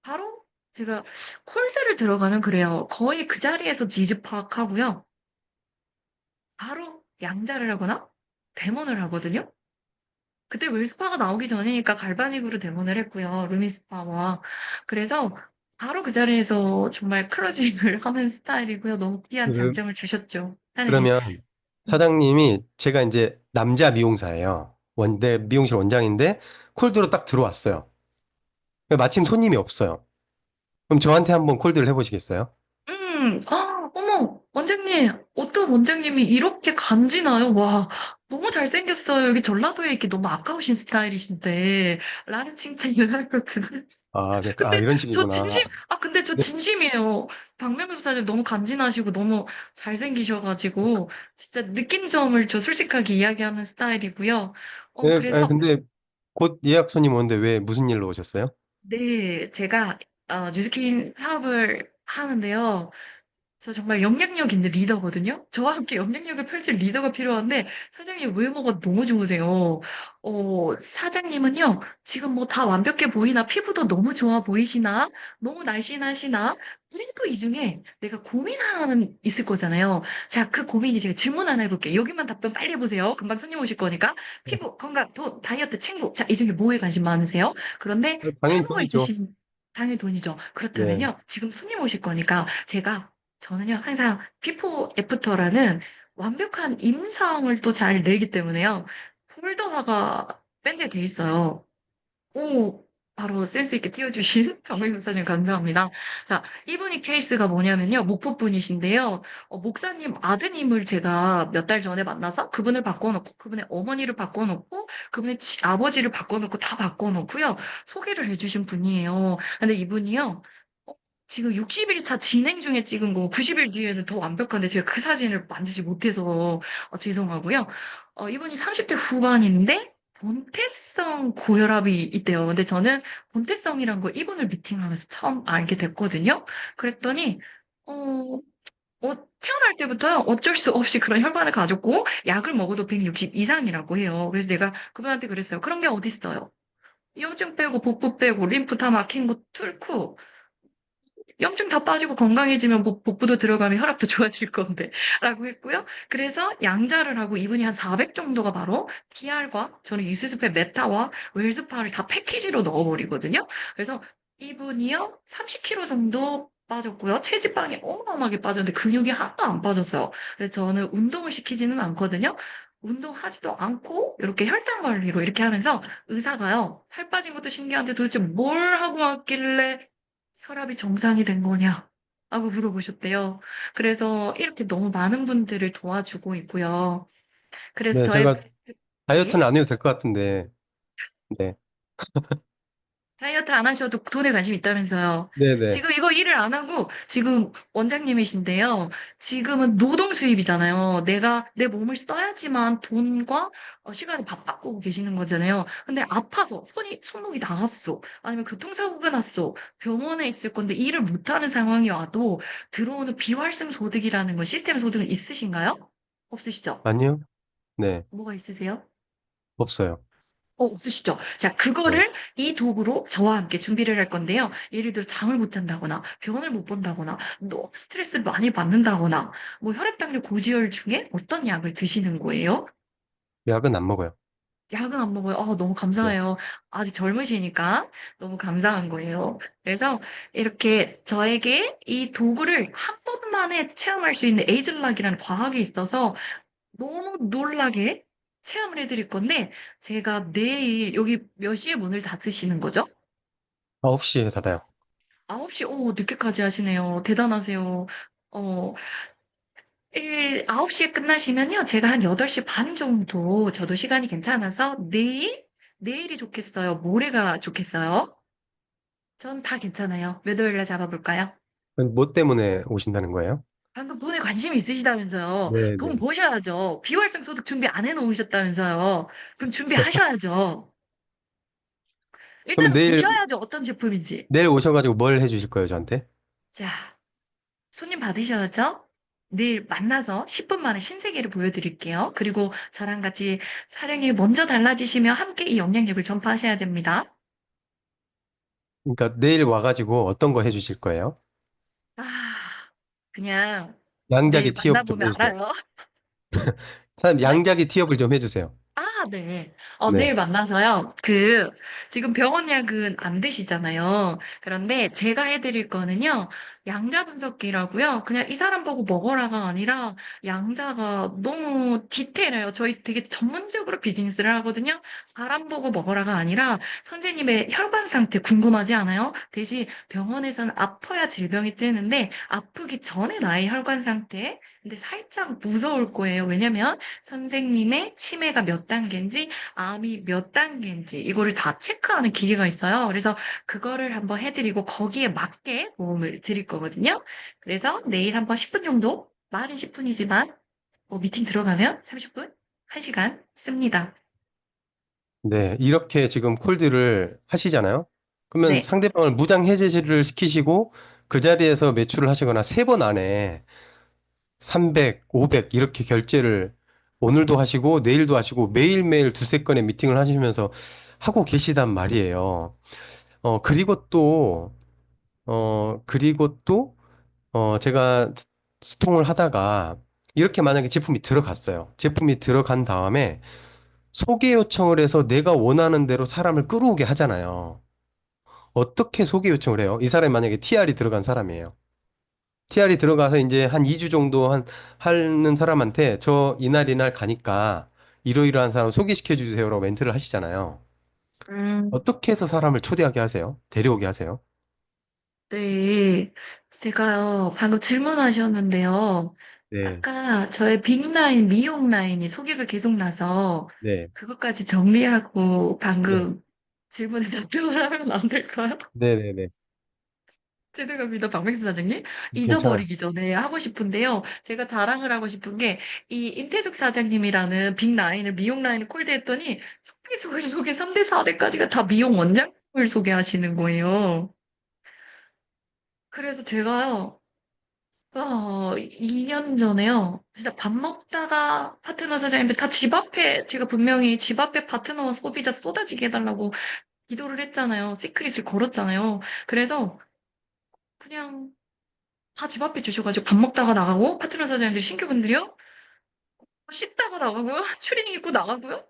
바로 제가 콜세를 들어가면 그래요. 거의 그 자리에서 지지 파악하고요. 바로 양자를 하거나 데몬을 하거든요. 그때 웰스파가 나오기 전이니까 갈바닉으로 데몬을 했고요. 루미스파와. 그래서 바로 그 자리에서 정말 클로징을 하는 스타일이고요. 너무 귀한 그, 장점을 주셨죠. 하느님. 그러면 사장님이 제가 이제 남자 미용사예요. 내 미용실 원장인데 콜드로 딱 들어왔어요. 마침 손님이 없어요. 그럼 저한테 한번 콜드를 해보시겠어요? 어머, 원장님, 어떤 원장님이 이렇게 간지나요? 와, 너무 잘생겼어요. 여기 전라도에 있기 너무 아까우신 스타일이신데, 라는 칭찬을 하거든요. 아, 네. 아, 근데 이런 저 식이구나. 진심, 근데 저 네. 진심이에요. 박명수 사님 너무 간지나시고 너무 잘생기셔가지고, 진짜 느낀 점을 저 솔직하게 이야기하는 스타일이고요. 그래서, 근데 곧 예약 손님 오는데 왜 무슨 일로 오셨어요? 네, 제가, 뉴스킨 사업을 하는데요. 저 정말 영향력 있는 리더거든요. 저와 함께 영향력을 펼칠 리더가 필요한데 사장님 외모가 너무 좋으세요. 사장님은요, 지금 뭐 다 완벽해 보이나 피부도 너무 좋아 보이시나 너무 날씬하시나 그래도 이 중에 내가 고민 하나는 있을 거잖아요. 자, 그 고민이 제가 질문 하나 해볼게요. 여기만 답변 빨리 해보세요. 금방 손님 오실 거니까. 네. 피부, 건강, 돈, 다이어트, 친구. 자, 이 중에 뭐에 관심 많으세요? 그런데 당연히 탈모가 돈이죠. 있으신 당연히 돈이죠. 네. 그렇다면요, 지금 손님 오실 거니까 저는요, 항상 비포 애프터라는 완벽한 임상을 또 잘 내기 때문에요. 폴더화가 밴드에 돼 있어요. 오, 바로 센스 있게 띄워주신 박명수사님 감사합니다. 자, 이분이 케이스가 뭐냐면요. 목포분이신데요. 목사님 아드님을 제가 몇 달 전에 만나서 그분을 바꿔놓고, 그분의 어머니를 바꿔놓고, 그분의 아버지를 바꿔놓고, 다 바꿔놓고요. 소개를 해주신 분이에요. 근데 이분이요. 어, 지금 60일 차 진행 중에 찍은 거 90일 뒤에는 더 완벽한데 제가 그 사진을 만들지 못해서 죄송하고요. 이분이 30대 후반인데 본태성 고혈압이 있대요. 근데 저는 본태성이란 걸 이분을 미팅하면서 처음 알게 됐거든요. 그랬더니, 어, 태어날 때부터요, 어쩔 수 없이 그런 혈관을 가졌고, 약을 먹어도 160 이상이라고 해요. 그래서 내가 그분한테 그랬어요. 그런 게 어디 있어요? 염증 빼고, 복부 빼고, 림프 다 막힌 거 뚫고, 염증 다 빠지고 건강해지면 복부도 들어가면 혈압도 좋아질 건데 라고 했고요. 그래서 양자를 하고 이분이 한 400 정도가 바로 TR과 저는 유스스페 메타와 웰스파를 다 패키지로 넣어버리거든요. 그래서 이분이요 30kg 정도 빠졌고요. 체지방이 어마어마하게 빠졌는데 근육이 하나도 안 빠졌어요. 근데 저는 운동을 시키지는 않거든요. 운동하지도 않고 이렇게 혈당 관리로 이렇게 하면서 의사가요 살 빠진 것도 신기한데 도대체 뭘 하고 왔길래 혈압이 정상이 된 거냐? 하고 물어보셨대요. 그래서 이렇게 너무 많은 분들을 도와주고 있고요. 그래서 네, 저의, 제가 네. 다이어트는 안 해도 될 것 같은데, 네. 다이어트 안 하셔도 돈에 관심 있다면서요. 네네. 지금 이거 일을 안 하고 지금 원장님이신데요. 지금은 노동 수입이잖아요. 내가 내 몸을 써야지만 돈과 시간을 바꾸고 계시는 거잖아요. 근데 아파서 손목이 나갔어. 아니면 교통사고가 났어. 병원에 있을 건데 일을 못하는 상황이 와도 들어오는 비활성 소득이라는 거 시스템 소득은 있으신가요? 없으시죠? 아니요? 네. 뭐가 있으세요? 없어요. 없으시죠? 자, 네. 그거를 이 도구로 저와 함께 준비를 할 건데요. 예를 들어 잠을 못 잔다거나, 병원을 못 본다거나, 너무 스트레스를 많이 받는다거나, 뭐 혈액당뇨 고지혈 중에 어떤 약을 드시는 거예요? 약은 안 먹어요. 약은 안 먹어요. 너무 네. 감사해요. 아직 젊으시니까 너무 감사한 거예요. 그래서 이렇게 저에게 이 도구를 한 번만에 체험할 수 있는 에이즐락이라는 과학이 있어서 너무 놀라게 체험을 해드릴 건데, 제가 내일 여기 몇 시에 문을 닫으시는 거죠? 9시에 닫아요. 9시, 늦게까지 하시네요. 대단하세요. 어, 9시에 끝나시면요. 제가 한 8시 반 정도 저도 시간이 괜찮아서 내일이 좋겠어요. 모레가 좋겠어요. 전 다 괜찮아요. 몇 월에 잡아볼까요? 뭐 때문에 오신다는 거예요? 방금 돈에 관심이 있으시다면서요. 돈 네네. 버셔야죠. 비활성 소득 준비 안 해놓으셨다면서요. 그럼 준비하셔야죠. 그럼 일단은 보셔야죠. 어떤 제품인지. 내일 오셔가지고 뭘 해주실 거예요, 저한테? 자, 손님 받으셔야죠? 내일 만나서 10분 만에 신세계를 보여드릴게요. 그리고 저랑 같이 사장님이 먼저 달라지시며 함께 이 영향력을 전파하셔야 됩니다. 그러니까 내일 와가지고 어떤 거 해주실 거예요? 아, 그냥 내일 양자기 티업 좀 만나보면 해주세요. 알아요. 사장님, 양자기 티업을 좀 해주세요. 네. 내일 네. 만나서요. 지금 병원 약은 안 드시잖아요. 그런데 제가 해드릴 거는요, 양자 분석기라고요. 그냥 이 사람 보고 먹어라가 아니라, 양자가 너무 디테일해요. 저희 되게 전문적으로 비즈니스를 하거든요. 사람 보고 먹어라가 아니라, 선생님의 혈관 상태 궁금하지 않아요? 대신 병원에서는 아파야 질병이 뜨는데, 아프기 전에 나의 혈관 상태, 근데 살짝 무서울 거예요. 왜냐면, 선생님의 치매가 몇 단계인지, 암이 몇 단계인지, 이거를 다 체크하는 기계가 있어요. 그래서 그거를 한번 해드리고, 거기에 맞게 도움을 드릴 거거든요. 그래서 내일 한번 10분 정도, 말은 10분이지만, 미팅 들어가면 30분, 1시간 씁니다. 네. 이렇게 지금 콜드를 하시잖아요? 그러면 네. 상대방을 무장해제를 시키시고 그 자리에서 매출을 하시거나 3번 안에 300, 500 이렇게 결제를 오늘도 하시고 내일도 하시고 매일매일 두세 건의 미팅을 하시면서 하고 계시단 말이에요. 그리고 또, 그리고 또, 제가 소통을 하다가 이렇게 만약에 제품이 들어갔어요. 제품이 들어간 다음에 소개 요청을 해서 내가 원하는 대로 사람을 끌어오게 하잖아요. 어떻게 소개 요청을 해요? 이 사람이 만약에 TR이 들어간 사람이에요. TR이 들어가서 이제 한 2주 정도 하는 사람한테 저 이날 이날 가니까 이러이러한 사람 소개시켜 주세요라고 멘트를 하시잖아요. 음, 어떻게 해서 사람을 초대하게 하세요? 데려오게 하세요? 네. 제가요, 방금 질문하셨는데요. 네, 아까 저의 빅라인, 미용 라인이 소개가 계속 나서 네, 그것까지 정리하고 네, 방금 질문에 답변을 하면 안 될까요? 네, 네, 네. 죄송합니다, 박명수 사장님. 괜찮아요. 잊어버리기 전에 하고 싶은데요. 제가 자랑을 하고 싶은 게 이 임태숙 사장님이라는 빅라인을, 미용 라인을 콜드했더니 소개 3대, 4대까지가 다 미용 원장님을 소개하시는 거예요. 그래서 제가요, 2년 전에요. 진짜 밥 먹다가 파트너 사장님들 다 집 앞에, 제가 분명히 집 앞에 파트너 소비자 쏟아지게 해달라고 기도를 했잖아요. 시크릿을 걸었잖아요. 그래서 그냥 다 집 앞에 주셔가지고 밥 먹다가 나가고, 파트너 사장님들 신규분들이요. 씻다가 나가고요. 추리닝 입고 나가고요.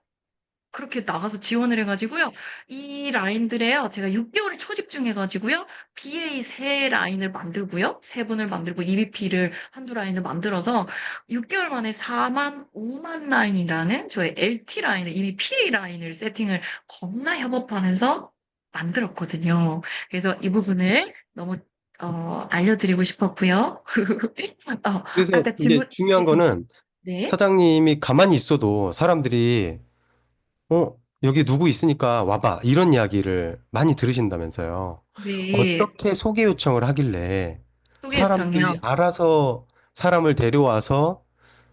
그렇게 나가서 지원을 해가지고요. 이 라인들에요. 제가 6개월을 초집중해가지고요. BA 세 라인을 만들고요. 세 분을 만들고 EBP를 한두 라인을 만들어서 6개월 만에 4만, 5만 라인이라는 저의 LT 라인을 이미 PA 라인을 세팅을 겁나 협업하면서 만들었거든요. 그래서 이 부분을 너무 알려드리고 싶었고요. 그래서 아까 이제 중요한 질문, 거는 네. 사장님이 가만히 있어도 사람들이 여기 누구 있으니까 와봐. 이런 이야기를 많이 들으신다면서요. 네, 어떻게 소개 요청을 하길래 소개 사람들이 요청이요. 알아서 사람을 데려와서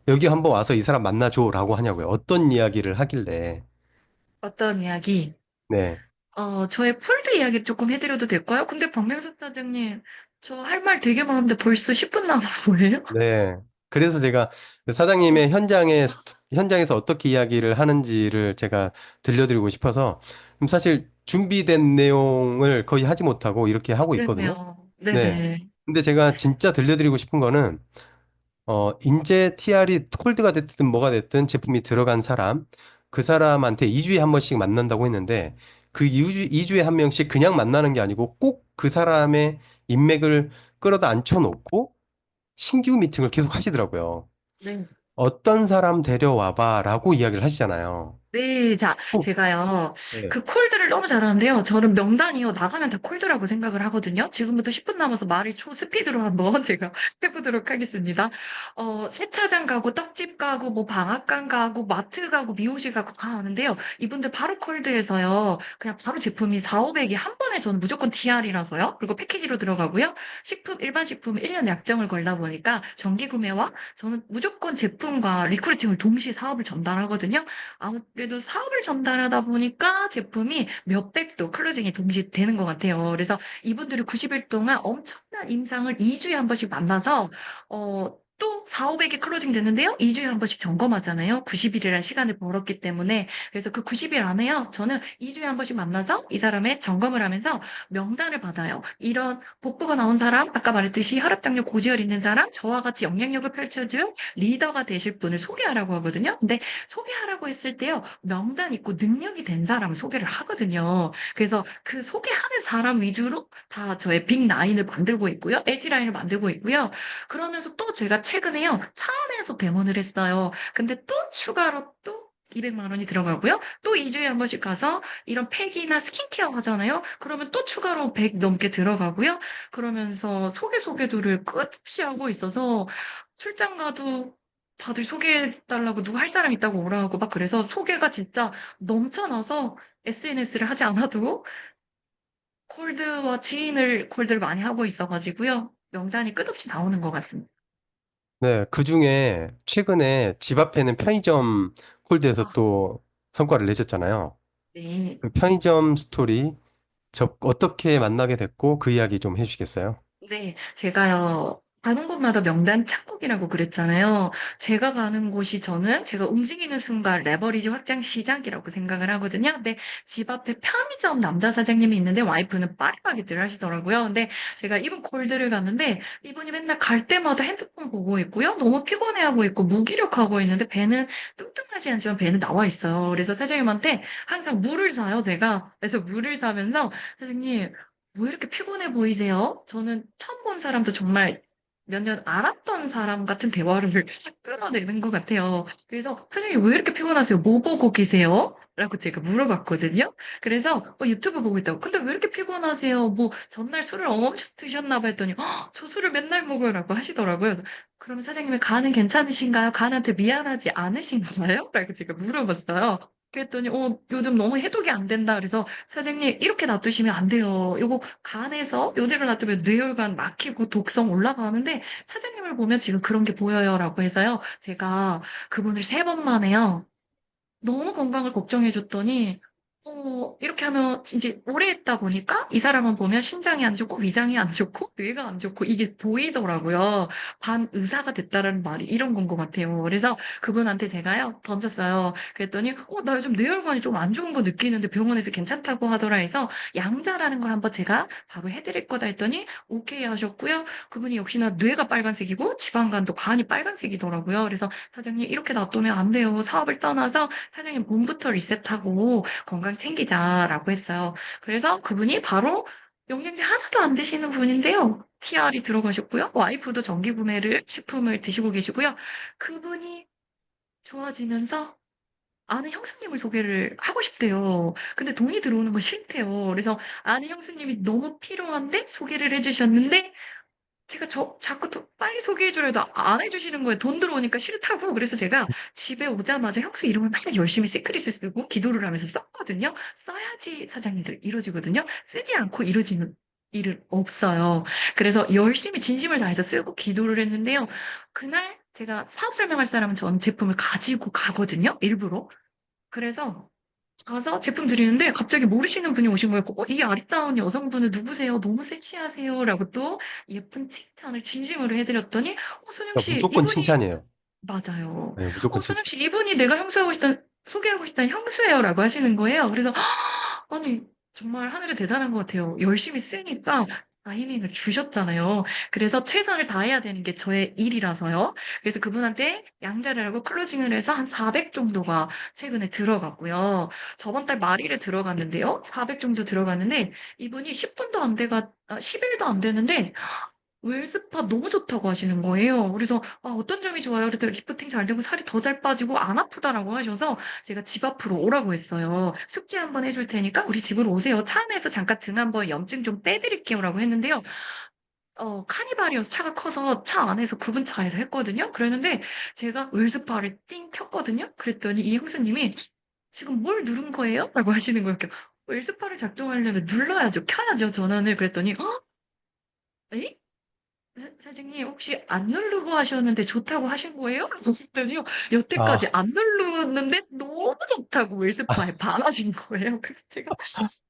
여기 한번 와서 이 사람 만나줘라고 하냐고요. 어떤 이야기를 하길래. 어떤 이야기? 네. 저의 폴드 이야기를 조금 해드려도 될까요? 근데 박명수 사장님, 저 할 말 되게 많은데 벌써 10분 남은 거예요? 네. 그래서 제가 그 사장님의 현장에서 어떻게 이야기를 하는지를 제가 들려드리고 싶어서 사실 준비된 내용을 거의 하지 못하고 이렇게 하고 있거든요. 그러네요. 네. 네네. 근데 제가 진짜 들려드리고 싶은 거는 인제 TR이 콜드가 됐든 뭐가 됐든 제품이 들어간 사람, 그 사람한테 2주에 한 번씩 만난다고 했는데, 그 2주에 한 명씩 그냥 만나는 게 아니고 꼭 그 사람의 인맥을 끌어다 앉혀놓고 신규 미팅을 계속 하시더라고요. 네. 어떤 사람 데려와봐라고 이야기를 하시잖아요. 네, 자, 꼭, 제가요, 네. 그 콜드를 너무 잘하는데요. 저는 명단이요, 나가면 다 콜드라고 생각을 하거든요. 지금부터 10분 남아서 말이 초스피드로 한번 제가 해보도록 하겠습니다. 세차장 가고, 떡집 가고, 뭐 방앗간 가고, 마트 가고, 미용실 가고 다 아는데요. 이분들 바로 콜드에서요, 그냥 바로 제품이 4, 500이 한 번에 저는 무조건 TR이라서요. 그리고 패키지로 들어가고요. 일반 식품 1년 약정을 걸다 보니까 정기 구매와 저는 무조건 제품과 리크루팅을 동시에 사업을 전달하거든요. 아무래도 사업을 전달하다 보니까 제품이 몇백도 클로징이 동시에 되는 것 같아요. 그래서 이분들이 90일 동안 엄청난 임상을 2주에 한 번씩 만나서, 또 4, 500이 클로징 되는데요. 2주에 한 번씩 점검하잖아요. 90일이라는 시간을 벌었기 때문에. 그래서 그 90일 안에요. 저는 2주에 한 번씩 만나서 이 사람의 점검을 하면서 명단을 받아요. 이런 복부가 나온 사람, 아까 말했듯이 혈압장력 고지혈 있는 사람, 저와 같이 영향력을 펼쳐줄 리더가 되실 분을 소개하라고 하거든요. 근데 소개하라고 했을 때요, 명단 있고 능력이 된 사람을 소개를 하거든요. 그래서 그 소개하는 사람 위주로 다 저의 빅 라인을 만들고 있고요. LT 라인을 만들고 있고요. 그러면서 또 제가 최근에요, 차 안에서 데모를 했어요. 근데 또 추가로 또 200만 원이 들어가고요. 또 2주에 한 번씩 가서 이런 팩이나 스킨케어 하잖아요. 그러면 또 추가로 100 넘게 들어가고요. 그러면서 소개도를 끝없이 하고 있어서 출장 가도 다들 소개해달라고 누구 할 사람 있다고 오라고 막 그래서 소개가 진짜 넘쳐나서 SNS를 하지 않아도 콜드를 많이 하고 있어가지고요. 명단이 끝없이 나오는 것 같습니다. 네. 그 중에 최근에 집 앞에 있는 편의점 콜드에서 아, 또 성과를 내셨잖아요. 네. 그 편의점 스토리, 어떻게 만나게 됐고 그 이야기 좀 해주시겠어요? 네, 제가요, 가는 곳마다 명단 착국이라고 그랬잖아요. 제가 가는 곳이 저는 제가 움직이는 순간 레버리지 확장 시작이라고 생각을 하거든요. 근데 집 앞에 편의점 남자 사장님이 있는데 와이프는 파리바게뜨를 하시더라고요. 근데 제가 이분 콜드를 갔는데 이분이 맨날 갈 때마다 핸드폰 보고 있고요. 너무 피곤해하고 있고 무기력하고 있는데 배는 뚱뚱하지 않지만 배는 나와 있어요. 그래서 사장님한테 항상 물을 사요, 제가. 그래서 물을 사면서 사장님, 왜 이렇게 피곤해 보이세요? 저는 처음 본 사람도 정말 몇 년 알았던 사람 같은 대화를 끌어내는 것 같아요. 그래서 선생님 왜 이렇게 피곤하세요? 뭐 보고 계세요? 라고 제가 물어봤거든요. 그래서 유튜브 보고 있다고. 근데 왜 이렇게 피곤하세요? 뭐 전날 술을 엄청 드셨나 봐 했더니 저 술을 맨날 먹어요라고 하시더라고요. 그러면 사장님의 간은 괜찮으신가요? 간한테 미안하지 않으신가요? 라고 제가 물어봤어요. 그랬더니 요즘 너무 해독이 안 된다. 그래서 사장님, 이렇게 놔두시면 안 돼요. 이거 간에서 요대로 놔두면 뇌혈관 막히고 독성 올라가는데 사장님을 보면 지금 그런 게 보여요라고 해서요. 제가 그분을 3번 만에요. 너무 건강을 걱정해 줬더니, 이렇게 하면 이제 오래 했다 보니까 이 사람은 보면 심장이 안 좋고 위장이 안 좋고 뇌가 안 좋고 이게 보이더라고요. 반 의사가 됐다라는 말이 이런 건 것 같아요. 그래서 그분한테 제가요, 던졌어요. 그랬더니, 나 요즘 뇌혈관이 좀 안 좋은 거 느끼는데 병원에서 괜찮다고 하더라 해서 양자라는 걸 한번 제가 바로 해드릴 거다 했더니 오케이 하셨고요. 그분이 역시나 뇌가 빨간색이고 지방간도 간이 빨간색이더라고요. 그래서 사장님 이렇게 놔두면 안 돼요. 사업을 떠나서 사장님 몸부터 리셋하고 건강 챙기자라고 했어요. 그래서 그분이 바로 영양제 하나도 안 드시는 분인데요. TR이 들어가셨고요. 와이프도 정기 구매를 식품을 드시고 계시고요. 그분이 좋아지면서 아는 형수님을 소개를 하고 싶대요. 근데 돈이 들어오는 건 싫대요. 그래서 아는 형수님이 너무 필요한데 소개를 해주셨는데 제가 자꾸 빨리 소개해주려 해도 안 해주시는 거예요. 돈 들어오니까 싫다고. 그래서 제가 집에 오자마자 형수 이름을 맨날 열심히 시크릿을 쓰고 기도를 하면서 썼거든요. 써야지 사장님들 이루어지거든요. 쓰지 않고 이루어지는 일은 없어요. 그래서 열심히 진심을 다해서 쓰고 기도를 했는데요. 그날 제가 사업 설명할 사람은 전 제품을 가지고 가거든요. 일부러. 그래서 가서 제품 드리는데 갑자기 모르시는 분이 오신 거예요. 이 아리따운 여성분은 누구세요? 너무 섹시하세요. 라고 또 예쁜 칭찬을 진심으로 해드렸더니, 손영 그러니까 씨, 무조건 이분이, 칭찬이에요. 맞아요. 네, 무조건 손영 칭찬. 씨, 이분이 내가 소개하고 싶다는 형수예요. 라고 하시는 거예요. 그래서, 아니, 정말 하늘이 대단한 것 같아요. 열심히 쓰니까 타이밍을 주셨잖아요. 그래서 최선을 다해야 되는 게 저의 일이라서요. 그래서 그분한테 양자를 하고 클로징을 해서 한 400 정도가 최근에 들어갔고요. 저번 달 말일에 들어갔는데요. 400 정도 들어갔는데 이분이 10분도 안 돼가, 10일도 안 되는데 웰스파 너무 좋다고 하시는 거예요. 그래서 어떤 점이 좋아요? 그랬더니 리프팅 잘 되고 살이 더 잘 빠지고 안 아프다라고 하셔서 제가 집 앞으로 오라고 했어요. 숙제 한번 해줄 테니까 우리 집으로 오세요. 차 안에서 잠깐 등 한번 염증 좀 빼드릴게요라고 했는데요. 카니발이어서 차가 커서 차 안에서 구분 차에서 했거든요. 그랬는데 제가 웰스파를 띵 켰거든요. 그랬더니 이 형수님이 지금 뭘 누른 거예요? 라고 하시는 거예요. 이렇게, 웰스파를 작동하려면 눌러야죠. 켜야죠. 전원을. 그랬더니 에이? 사장님, 혹시 안 누르고 하셨는데 좋다고 하신 거예요? 그랬더니요, 여태까지 아, 안 누르는데 너무 좋다고 웰스파에 반하신 거예요. 그래서 제가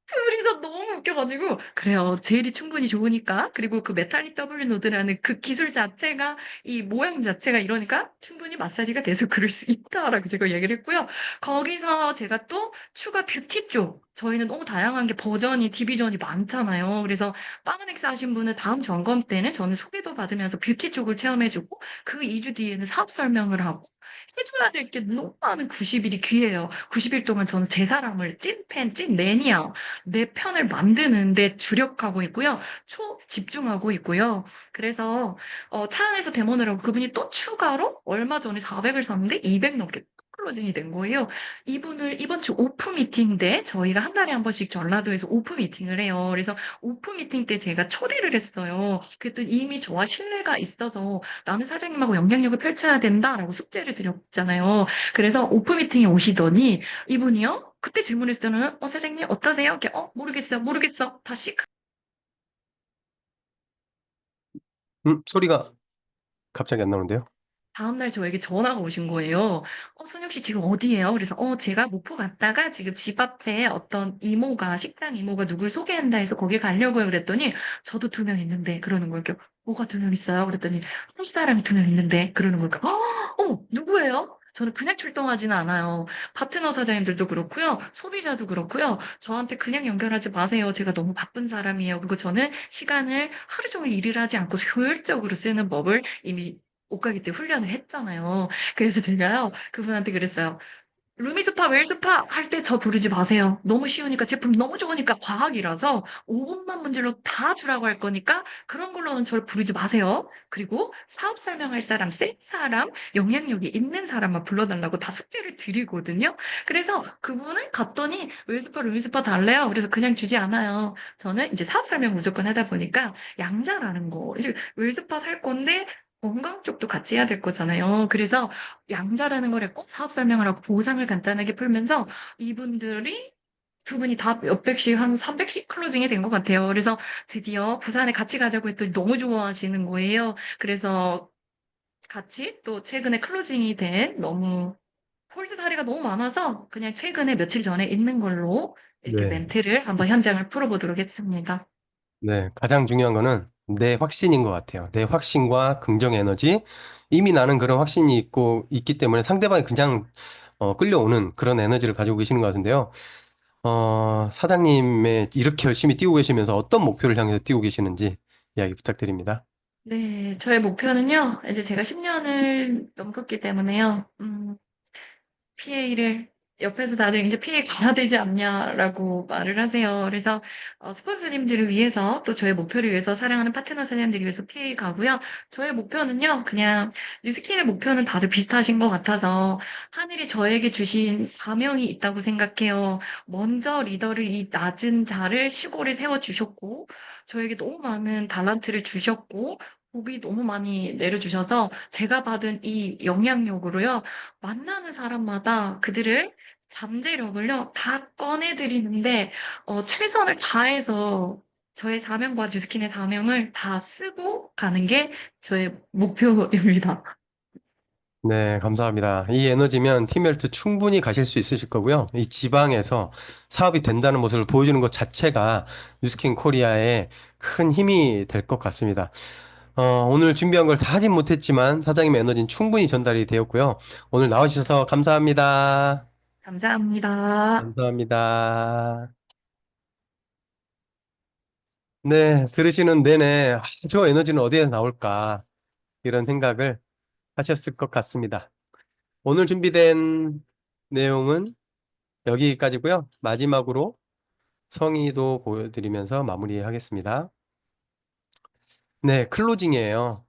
둘이서 너무 웃겨가지고, 그래요. 젤이 충분히 좋으니까, 그리고 그 메탈릭 더블 노드라는 그 기술 자체가, 이 모양 자체가 이러니까 충분히 마사지가 돼서 그럴 수 있다라고 제가 얘기를 했고요. 거기서 제가 또 추가 뷰티 쪽, 저희는 너무 다양한 게 버전이, 디비전이 많잖아요. 그래서 파마넥스 하신 분은 다음 점검 때는 저는 소개도 받으면서 뷰티 쪽을 체험해주고, 그 2주 뒤에는 사업 설명을 하고, 해줘야 될 게 너무 많은 90일이 귀해요. 90일 동안 저는 제 사람을 찐팬, 찐 매니아, 내 편을 만드는데 주력하고 있고요. 집중하고 있고요. 그래서 차 안에서 데모를 하고 그분이 또 추가로 얼마 전에 400을 샀는데 200 넘게 클로징이 된 거예요. 이분을 이번 주 오프 미팅 때 저희가 한 달에 한 번씩 전라도에서 오프 미팅을 해요. 그래서 오프 미팅 때 제가 초대를 했어요. 그랬더니 이미 저와 신뢰가 있어서 나는 사장님하고 영향력을 펼쳐야 된다라고 숙제를 드렸잖아요. 그래서 오프 미팅에 오시더니 이분이요. 그때 질문했을 때는 사장님 어떠세요? 이렇게 모르겠어요. 모르겠어. 다시 소리가 갑자기 안 나오는데요? 다음날 저에게 전화가 오신 거예요. 선영 씨 지금 어디예요? 그래서 제가 목포 갔다가 지금 집 앞에 어떤 이모가 식당 이모가 누굴 소개한다 해서 거기 가려고요. 그랬더니 저도 2명 있는데 그러는 거예요. 이렇게, 뭐가 2명 있어요? 그랬더니 할 사람이 2명 있는데 그러는 거예요. 누구예요? 저는 그냥 출동하지는 않아요. 파트너 사장님들도 그렇고요. 소비자도 그렇고요. 저한테 그냥 연결하지 마세요. 제가 너무 바쁜 사람이에요. 그리고 저는 시간을 하루 종일 일을 하지 않고 효율적으로 쓰는 법을 이미 옷가게 때 훈련을 했잖아요. 그래서 제가요, 그분한테 그랬어요. 루미스파, 웰스파 할 때 저 부르지 마세요. 너무 쉬우니까 제품 너무 좋으니까 과학이라서 5분만 문질러 다 주라고 할 거니까 그런 걸로는 저를 부르지 마세요. 그리고 사업 설명할 사람, 센 사람, 영향력이 있는 사람만 불러달라고 다 숙제를 드리거든요. 그래서 그분을 갔더니 웰스파, 루미스파 달래요. 그래서 그냥 주지 않아요. 저는 이제 사업 설명 무조건 하다 보니까 양자라는 거. 이제 웰스파 살 건데 건강 쪽도 같이 해야 될 거잖아요. 그래서 양자라는 걸 했고 사업 설명을 하고 보상을 간단하게 풀면서 이분들이 2분이 다 몇백씩 한 300씩 클로징이 된 것 같아요. 그래서 드디어 부산에 같이 가자고 했더니 너무 좋아하시는 거예요. 그래서 같이 또 최근에 클로징이 된 너무 콜드 사례가 너무 많아서 그냥 최근에 며칠 전에 있는 걸로 이렇게 네. 멘트를 한번 현장을 풀어보도록 했습니다. 네, 가장 중요한 거는 내 확신인 것 같아요. 내 확신과 긍정 에너지. 이미 나는 그런 확신이 있기 때문에 상대방이 그냥 끌려오는 그런 에너지를 가지고 계시는 것 같은데요. 사장님의 이렇게 열심히 뛰고 계시면서 어떤 목표를 향해서 뛰고 계시는지 이야기 부탁드립니다. 네, 저의 목표는요, 이제 제가 10년을 넘겼기 때문에요, PA를 옆에서 다들 이제 PA 가야 되지 않냐라고 말을 하세요. 그래서 스폰서님들을 위해서 또 저의 목표를 위해서 사랑하는 파트너 사장님들을 위해서 PA 가고요. 저의 목표는요. 그냥 뉴스킨의 목표는 다들 비슷하신 것 같아서 하늘이 저에게 주신 사명이 있다고 생각해요. 먼저 리더를 이 낮은 자를 시골에 세워주셨고 저에게 너무 많은 달란트를 주셨고 복이 너무 많이 내려주셔서 제가 받은 이 영향력으로요, 만나는 사람마다 그들을 잠재력을요, 다 꺼내드리는데, 최선을 다해서 저의 사명과 뉴스킨의 사명을 다 쓰고 가는 게 저의 목표입니다. 네, 감사합니다. 이 에너지면 팀멜트 충분히 가실 수 있으실 거고요. 이 지방에서 사업이 된다는 모습을 보여주는 것 자체가 뉴스킨 코리아의 큰 힘이 될 것 같습니다. 오늘 준비한 걸 다 하진 못했지만 사장님의 에너지는 충분히 전달이 되었고요. 오늘 나와주셔서 감사합니다. 감사합니다. 감사합니다. 네, 들으시는 내내 저 에너지는 어디에 나올까 이런 생각을 하셨을 것 같습니다. 오늘 준비된 내용은 여기까지고요. 마지막으로 성의도 보여드리면서 마무리하겠습니다. 네, 클로징이에요.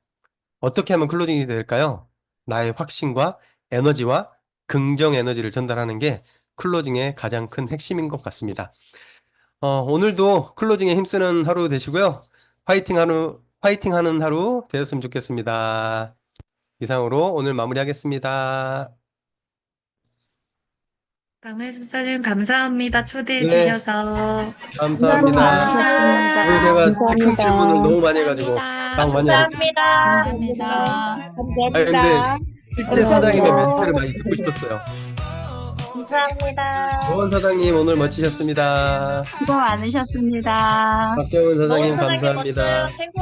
어떻게 하면 클로징이 될까요? 나의 확신과 에너지와 긍정 에너지를 전달하는 게 클로징의 가장 큰 핵심인 것 같습니다. 오늘도 클로징에 힘쓰는 하루 되시고요. 화이팅 하는 하루 되었으면 좋겠습니다. 이상으로 오늘 마무리하겠습니다. 박매 집사님 감사합니다. 초대해 네, 주셔서. 수고 감사합니다. 많으셨습니다. 오늘 제가 즉흥 감사합니다. 질문을 너무 많이 해가지고 딱 많이 안 했죠. 감사합니다. 아니, 근데 실제 사장님의 멘트를 많이 듣고 싶었어요. 감사합니다. 조원 사장님 오늘 멋지셨습니다. 수고 많으셨습니다. 박경은 사장님 사장님 감사합니다. 멋져요. 최고.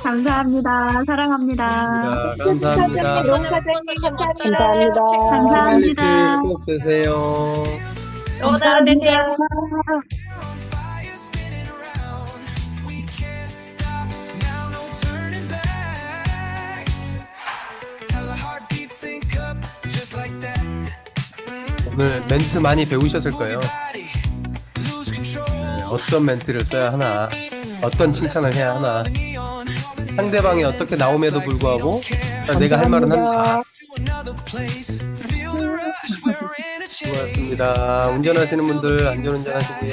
감사합니다. 사랑합니다. 감사합니다. 롱 사장님 감사합니다. 감사합니다. 힐리트 꼭 되세요. 좋은 하루 되세요. Fire spinning around. We can't stop now, no turning back. Tell a heartbeat sync up just like that. 오늘 멘트 많이 배우셨을 거예요. Body lose control. 어떤 멘트를 써야 하나, 어떤 칭찬을 해야 하나, 상대방이 어떻게 나옴에도 불구하고 내가 할 말은 합니다. To another place. Feel the rush. We're in a chase. 수고하셨습니다. 운전하시는 분들 안전운전 하시고요.